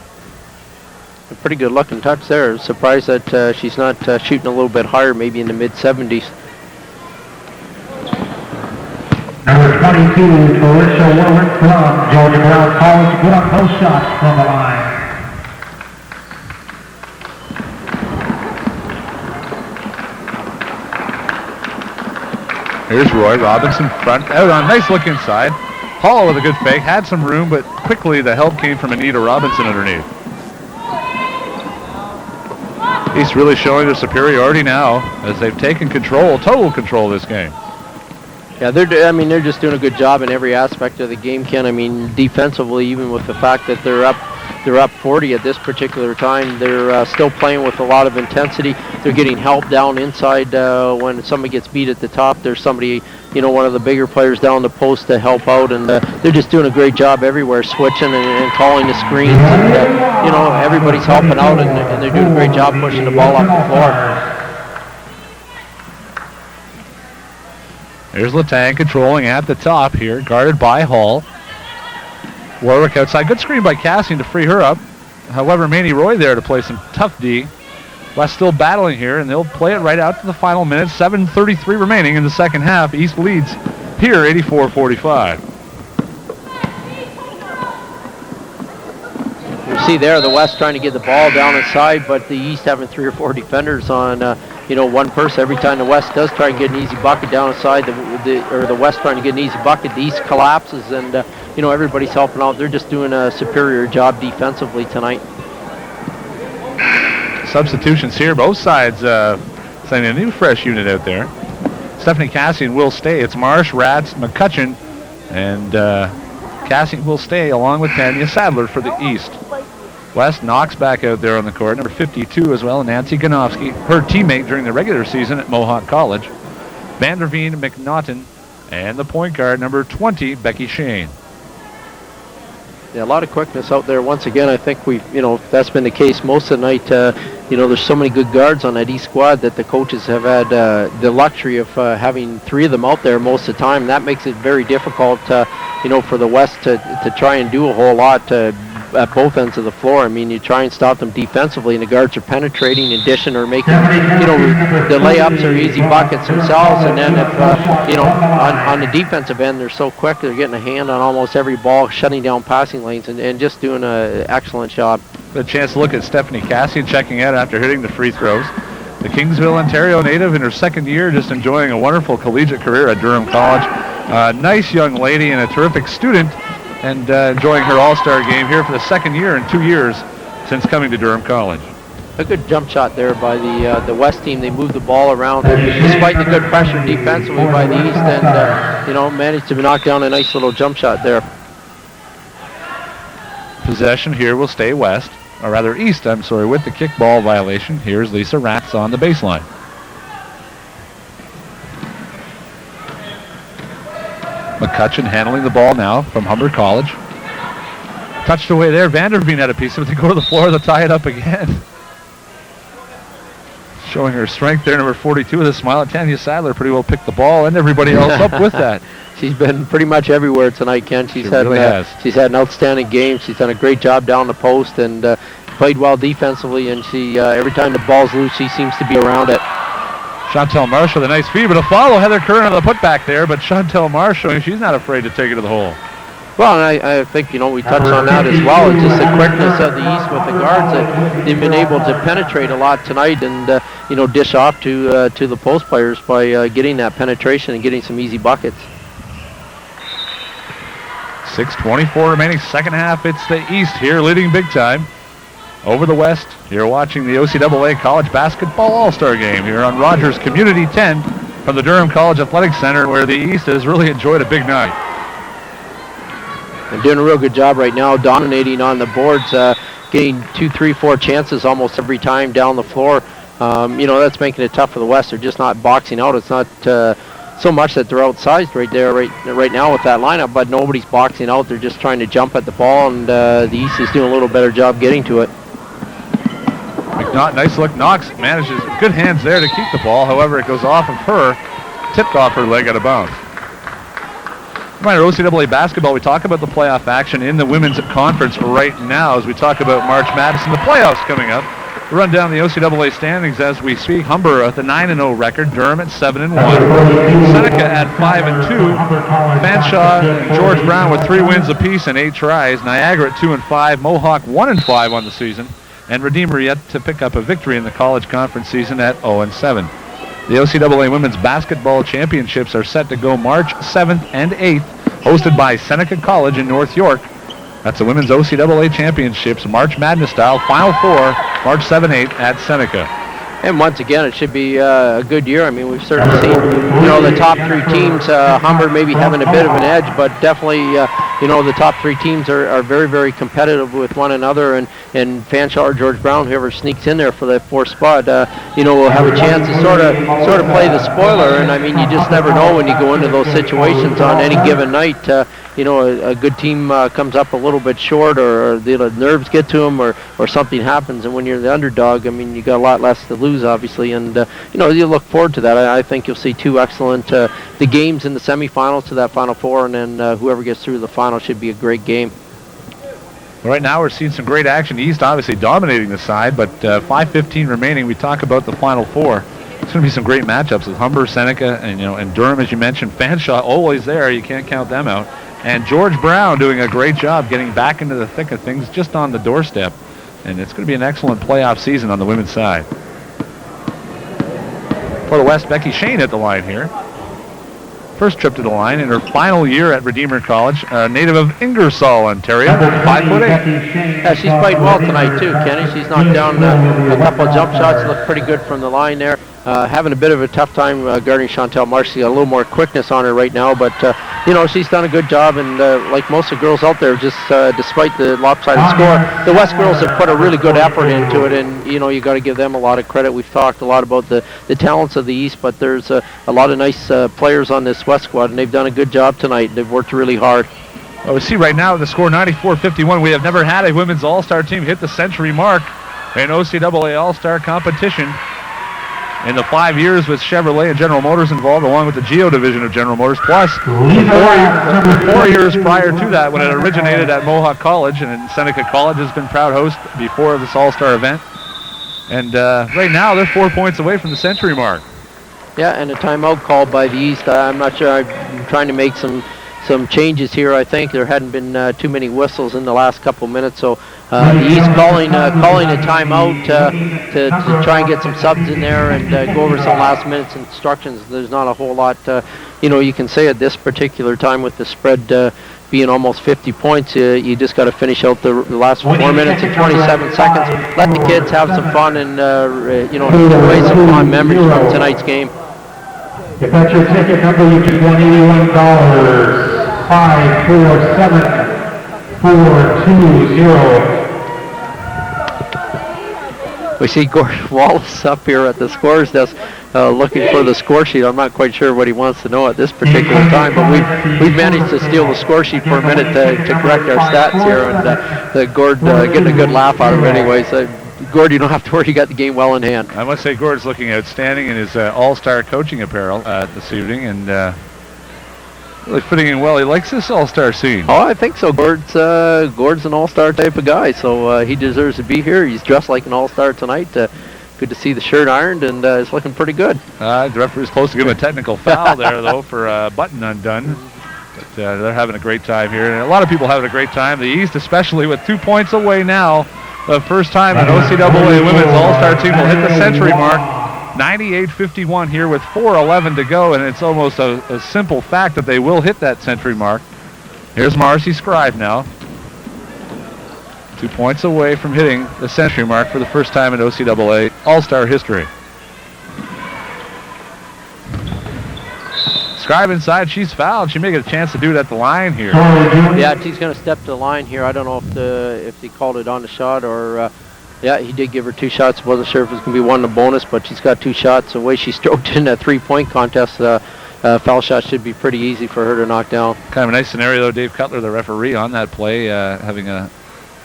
A pretty good looking touch there. Surprised that she's not shooting a little bit higher, maybe in the mid-70s. Number 22, Trisha Warwick from George Brown College. Good on both shots from the line. Here's Roy Robinson front, out on nice look inside. Hall with a good fake, had some room, but quickly the help came from Anita Robinson underneath. East really showing their superiority now as they've taken control, total control of this game. Yeah, they're just doing a good job in every aspect of the game, Ken. I mean, defensively, even with the fact that they're up 40 at this particular time, they're still playing with a lot of intensity. They're getting help down inside when somebody gets beat at the top. There's somebody, one of the bigger players down the post to help out, and they're just doing a great job everywhere, switching and calling the screens. And, everybody's helping out, and they're doing a great job pushing the ball off the floor. There's Letang controlling at the top here, guarded by Hall. Warwick outside. Good screen by Cassian to free her up. However, Mandy Roy there to play some tough D. West still battling here, and they'll play it right out to the final minute. 7:33 remaining in the second half. East leads here 84-45. You see there the West trying to get the ball down inside, but the East having 3 or 4 defenders on one person. Every time the West does try and get an easy bucket down inside, the West trying to get an easy bucket, the East collapses, and everybody's helping out. They're just doing a superior job defensively tonight. Substitutions here, both sides sending a new fresh unit out there. Stephanie Cassian will stay. It's Marsh, Ratz, McCutcheon, and Cassian will stay along with Tanya Sadler for the East. West knocks back out there on the court. Number 52 as well, Nancy Ganofsky, her teammate during the regular season at Mohawk College. Vanderveen, McNaughton, and the point guard, number 20, Becky Shane. Yeah, a lot of quickness out there. Once again, I think that's been the case most of the night. There's so many good guards on that East squad that the coaches have had the luxury of having 3 of them out there most of the time. That makes it very difficult, for the West to try and do a whole lot, at both ends of the floor. I mean, you try and stop them defensively, and the guards are penetrating and dishing or making, the layups are easy buckets themselves. And then if, on the defensive end, they're so quick, they're getting a hand on almost every ball, shutting down passing lanes, and just doing an excellent job. A chance to look at Stephanie Cassian checking out after hitting the free throws. The Kingsville, Ontario native in her second year, just enjoying a wonderful collegiate career at Durham College. Nice young lady and a terrific student, and enjoying her all-star game here for the second year in 2 years since coming to Durham College. A good jump shot there by the West team. They moved the ball around despite the good pressure defensively by the East, and managed to knock down a nice little jump shot there. Possession here will stay West, or rather East, with the kickball violation. Here's Lisa Ratz on the baseline. McCutcheon handling the ball now from Humber College. Touched away there. Vanderveen had a piece of it. They go to the floor, they'll tie it up again. Showing her strength there, number 42 with a smile at Tanya Sadler. Pretty well picked the ball and everybody else up with that. She's been pretty much everywhere tonight, Ken. She's had an outstanding game. She's done a great job down the post and played well defensively. And she every time the ball's loose, she seems to be around it. Chantel Marsh with a nice feed, but a follow. Heather Curran on the putback there, but Chantel Marsh showing she's not afraid to take it to the hole. Well, and I think, we touched on that as well. It's just the quickness of the East with the guards that they've been able to penetrate a lot tonight and, dish off to the post players by getting that penetration and getting some easy buckets. 6:24 remaining second half. It's the East here leading big time over the West. You're watching the OCAA College Basketball All-Star Game here on Rogers Community 10 from the Durham College Athletic Center, where the East has really enjoyed a big night. And doing a real good job right now, dominating on the boards, getting 2, 3, 4 chances almost every time down the floor. That's making it tough for the West. They're just not boxing out. It's not so much that they're outsized right now with that lineup, but nobody's boxing out. They're just trying to jump at the ball, and the East is doing a little better job getting to it. McNaught, nice look. Knox manages good hands there to keep the ball. However, it goes off of her, tipped off her leg out of bounds. Reminder, OCAA basketball, we talk about the playoff action in the women's conference right now as we talk about March Madness and the playoffs coming up. We'll run down the OCAA standings as we speak. Humber at the 9-0 record, Durham at 7-1, Seneca at 5-2, Fanshawe and George Brown with 3 wins apiece and 8 tries, Niagara at 2-5, Mohawk 1-5 on the season, and Redeemer yet to pick up a victory in the college conference season at 0-7. The OCAA Women's Basketball Championships are set to go March 7th and 8th, hosted by Seneca College in North York. That's the Women's OCAA Championships, March Madness style, Final Four, March 7-8 at Seneca. And once again, it should be a good year. I mean, we've certainly seen, the top 3 teams, Humber maybe having a bit of an edge, but definitely, the top 3 teams are very, very competitive with one another, and Fanshawe or George Brown, whoever sneaks in there for that 4th spot, will have a chance to sort of play the spoiler. And I mean, you just never know when you go into those situations on any given night. A good team comes up a little bit short, or the nerves get to them, or something happens. And when you're the underdog, I mean, you got a lot less to lose, obviously. And you look forward to that. I think you'll see 2 excellent the games in the semifinals to that Final Four, and then whoever gets through the final should be a great game. Right now we're seeing some great action. East obviously dominating the side, but 5:15 remaining. We talk about the Final Four. It's going to be some great matchups with Humber, Seneca, and Durham, as you mentioned. Fanshawe always there. You can't count them out. And George Brown doing a great job getting back into the thick of things just on the doorstep. And it's going to be an excellent playoff season on the women's side. For the West, Becky Shane hit the line here. First trip to the line in her final year at Redeemer College, native of Ingersoll, Ontario, 5'8". Yeah, she's played well tonight too, Kenny. She's knocked down a couple of jump shots, looked pretty good from the line there. Having a bit of a tough time guarding Chantel Marsh. She's got a little more quickness on her right now, but she's done a good job, and like most of the girls out there, just despite the lopsided score, the West girls have put a really good effort into it, and you got to give them a lot of credit. We've talked a lot about the talents of the East, but there's a lot of nice players on this West squad, and they've done a good job tonight. They've worked really hard. Well, we see right now the score 94-51. We have never had a women's all-star team hit the century mark in OCAA all-star competition. in the 5 years with Chevrolet and General Motors involved, along with the Geo division of General Motors, plus the 4 years prior to that when it originated at Mohawk College, and in Seneca College has been proud host before this All-Star event. And right now they're 4 points away from the century mark. Yeah, and a timeout called by the East. I'm not sure. I'm trying to make some changes here. I think there hadn't been too many whistles in the last couple minutes, so the East calling a timeout to try and get some subs in there and go over some last minutes instructions. There's not a whole lot you can say at this particular time with the spread being almost 50 points. You just got to finish out the last 4 minutes and 27 seconds. Let the kids have some fun and take away some fond memories from tonight's game. If that's your ticket number, you get $181. 547-420. We see Gordon Wallace up here at the scores desk looking for the score sheet. I'm not quite sure what he wants to know at this particular time, but we've managed to steal the score sheet for a minute to correct our stats here, and Gord getting a good laugh out of it anyways. Gord, you don't have to worry, you got the game well in hand. I must say Gord's looking outstanding in his all-star coaching apparel this evening, and really fitting in well. He likes this all-star scene. Oh, I think so. Gord's an all-star type of guy, so he deserves to be here. He's dressed like an all-star tonight. Good to see the shirt ironed, and it's looking pretty good. The referee's supposed to give him a technical foul there, though, for a button undone. But they're having a great time here, and a lot of people having a great time. The East, especially, with 2 points away now. The first time an OCAA Women's All-Star team will hit the century mark. 98-51 here with 4:11 to go, and it's almost a simple fact that they will hit that century mark. Here's Marcy Scribe now. 2 points away from hitting the century mark for the first time in OCAA All-Star history. Scribe inside, she's fouled. She may get a chance to do it at the line here. Yeah, she's going to step to the line here. I don't know if they called it on the shot or... yeah, he did give her 2 shots. Wasn't sure if it was going to be one in a bonus, but she's got 2 shots. The way she stroked in that 3-point contest, foul shot should be pretty easy for her to knock down. Kind of a nice scenario, though. Dave Cutler, the referee on that play, having a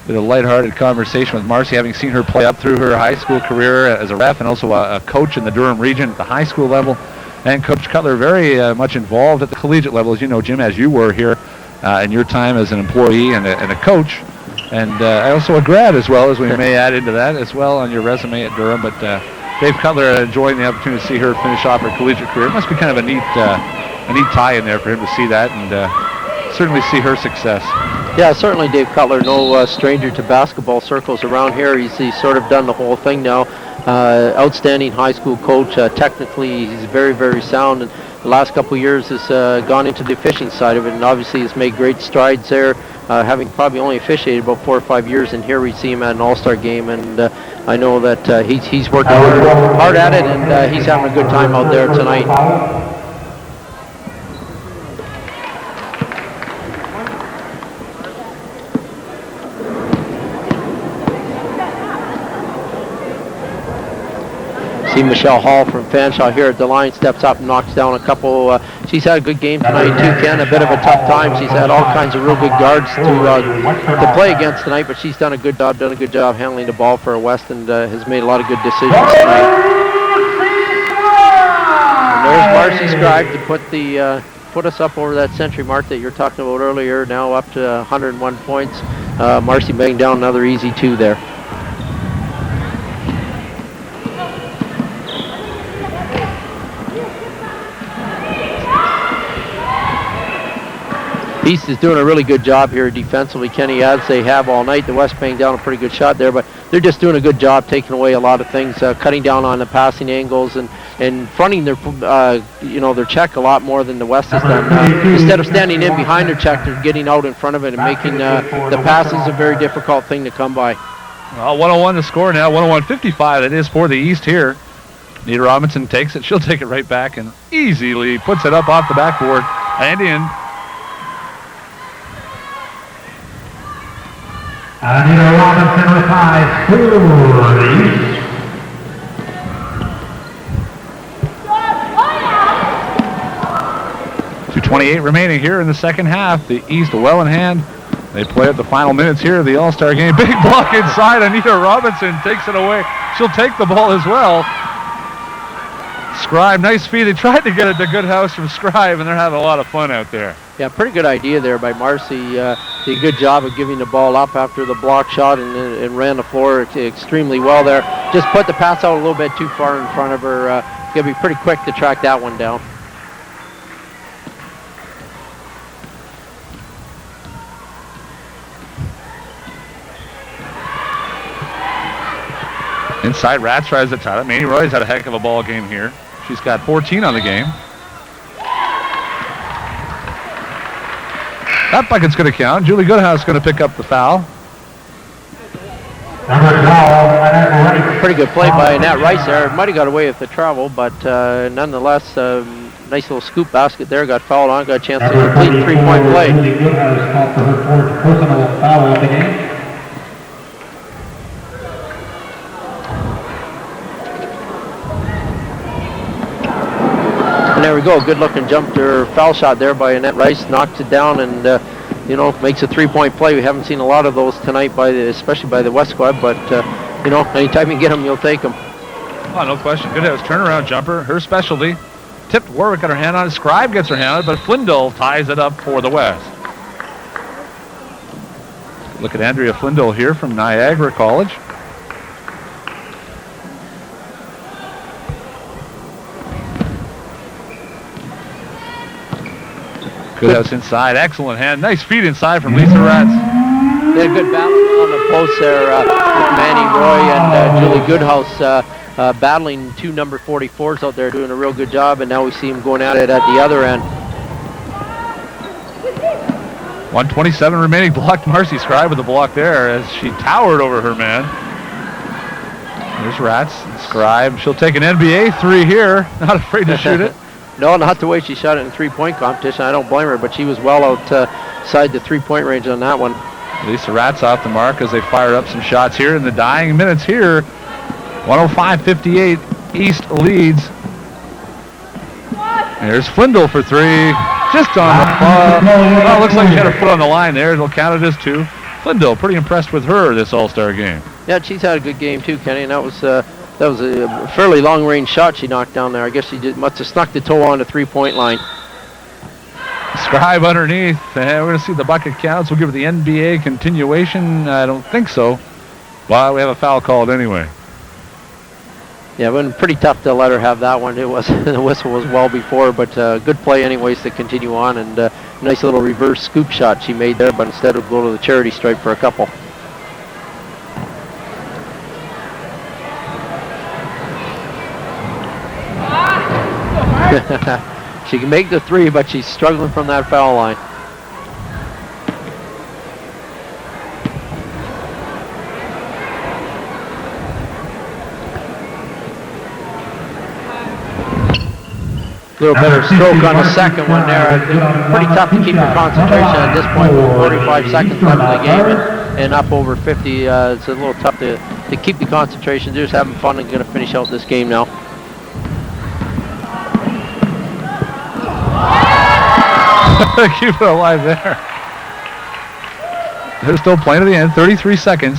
bit of lighthearted conversation with Marcy, having seen her play up through her high school career as a ref and also a coach in the Durham region at the high school level. And Coach Cutler very much involved at the collegiate level, as you know, Jim, as you were here in your time as an employee and a coach. And also a grad as well, as we may add into that as well on your resume at Durham. But Dave Cutler enjoying the opportunity to see her finish off her collegiate career. It must be kind of a neat tie in there for him to see that and certainly see her success. Yeah, certainly Dave Cutler, no stranger to basketball circles around here. He's sort of done the whole thing now. Outstanding high school coach. Technically, he's very, very sound. And the last couple of years has gone into the efficiency side of it, and obviously has made great strides there. Having probably only officiated about 4 or 5 years, and here we see him at an all-star game, and I know that he's working hard at it, and he's having a good time out there tonight. See Michelle Hall from Fanshawe here at the line, steps up and knocks down a couple. She's had a good game tonight too, Ken. A bit of a tough time. She's had all kinds of real good guards to play against tonight, but she's done a good job handling the ball for West, and has made a lot of good decisions tonight. And there's Marcy Scribe to put us up over that century mark that you're talking about earlier. Now up to 101 points. Marcy banging down another easy 2 there. East is doing a really good job here defensively, Kenny, as they have all night. The West banged down a pretty good shot there, but they're just doing a good job taking away a lot of things, cutting down on the passing angles and fronting their their check a lot more than the West has done. Instead of standing in behind their check, they're getting out in front of it and making the passes a very difficult thing to come by. Well, 101 the score now, 101-55 it is for the East here. Nita Robinson takes it. She'll take it right back and easily puts it up off the backboard and in. Anita Robinson with 5 for the East. .228 remaining here in the second half. The East well in hand. They play at the final minutes here of the All-Star game. Big block inside. Anita Robinson takes it away. She'll take the ball as well. Scribe, nice feed. They tried to get it to Goodhouse from Scribe, and they're having a lot of fun out there. Yeah, pretty good idea there by Marcy. Did a good job of giving the ball up after the block shot and ran the floor extremely well there. Just put the pass out a little bit too far in front of her. Going to be pretty quick to track that one down. Inside, Rats tries to tie it. Manny Roy's had a heck of a ball game here. She's got 14 on the game. That bucket's going to count. Julie Goodhouse is going to pick up the foul. Pretty good play by Annette Rice there. Might have got away with the travel, but nonetheless, nice little scoop basket there. Got fouled on, got a chance to complete a three-point play. Julie Goodhouse called for her fourth personal foul of the game. And there we go, good looking jump to foul shot there by Annette Rice, knocks it down and makes a three-point play. We haven't seen a lot of those tonight, especially by the West squad, but anytime you get them, you'll take them. Oh, no question. Goodhouse turnaround jumper, her specialty. Tipped, Warwick got her hand on it, Scribe gets her hand on it, but Flindle ties it up for the West. Look at Andrea Flindle here from Niagara College. Goodhouse inside, excellent hand. Nice feed inside from Lisa Rats. They had a good battle on the post there with Manny Roy and Julie Goodhouse battling two number 44s out there, doing a real good job, and now we see them going at it at the other end. 1:27 remaining, blocked Marcy Scribe with a block there as she towered over her man. There's Rats, Scribe. She'll take an NBA three here, not afraid to shoot it. No, not the way she shot it in three-point competition. I don't blame her, but she was well outside the three-point range on that one. Lisa Rats off the mark as they fire up some shots here in the dying minutes here. 105-58, East leads. There's Flindle for three. Just on the well, looks like she had her foot on the line there. It'll count it as two. Flindle, pretty impressed with her this All-Star game. Yeah, she's had a good game too, Kenny, and that was a fairly long-range shot she knocked down there. I guess she must have snuck the toe on the three-point line. Scribe underneath, and we're going to see the bucket counts. We'll give it the NBA continuation. I don't think so. Well, we have a foul called anyway. Yeah, it was pretty tough to let her have that one. It was the whistle was well before, but good play anyways to continue on, and nice little reverse scoop shot she made there, but instead of go to the charity stripe for a couple. She can make the three, but she's struggling from that foul line. A little better stroke on the second one there. Pretty tough to keep your concentration at this point with 45 seconds left in the game and up over 50. It's a little tough to keep the concentration. They're just having fun and going to finish out this game now. Keep it alive there. They're still playing to the end, 33 seconds.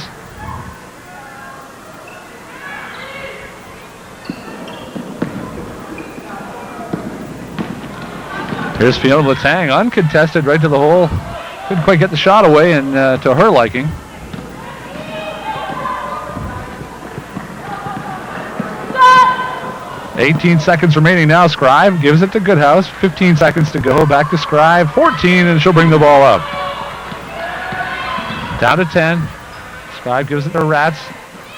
Here's Fiona Letang, uncontested, right to the hole. Couldn't quite get the shot away, and to her liking. Stop. 18 seconds remaining now. Scribe gives it to Goodhouse. 15 seconds to go. Back to Scribe. 14, and she'll bring the ball up. Down to 10. Scribe gives it to Rats.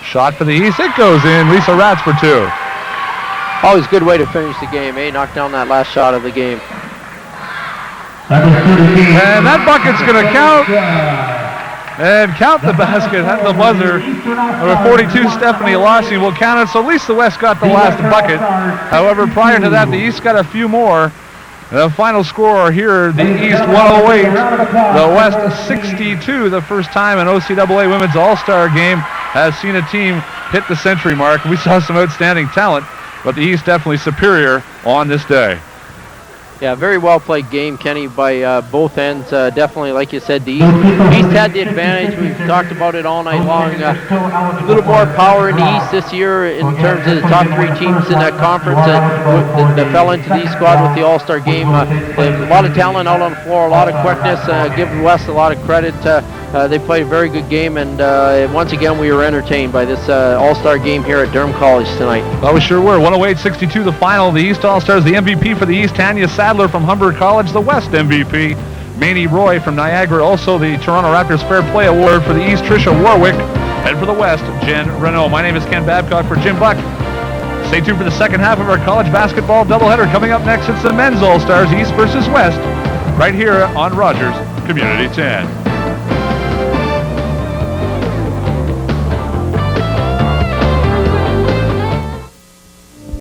Shot for the East. It goes in. Lisa Rats for two. Always a good way to finish the game, eh? Knock down that last shot of the game. And that bucket's going to count. And count the basket at the buzzer. Number 42, Stephanie Lossie, will count it. So at least the West got the last bucket. However, prior to that, the East got a few more. The final score here, the East 108, the West 62. The first time an OCAA Women's All-Star game has seen a team hit the century mark. We saw some outstanding talent, but the East definitely superior on this day. Yeah, very well played game, Kenny, by both ends. Definitely, like you said, the East had the advantage. We've talked about it all night long. A little more power in the East this year in terms of the top 3 teams in that conference that fell into the East squad with the All-Star game. A lot of talent out on the floor, a lot of quickness. Give the West a lot of credit. They played a very good game, and once again, we were entertained by this All-Star game here at Durham College tonight. Well, we sure were. 108-62 the final. The East All-Stars, the MVP for the East, Tanya Sadler from Humber College. The West MVP, Maney Roy from Niagara. Also the Toronto Raptors Fair Play Award for the East, Tricia Warwick. And for the West, Jen Renault. My name is Ken Babcock for Jim Buck. Stay tuned for the second half of our college basketball doubleheader. Coming up next, it's the men's All-Stars, East versus West, right here on Rogers Community 10.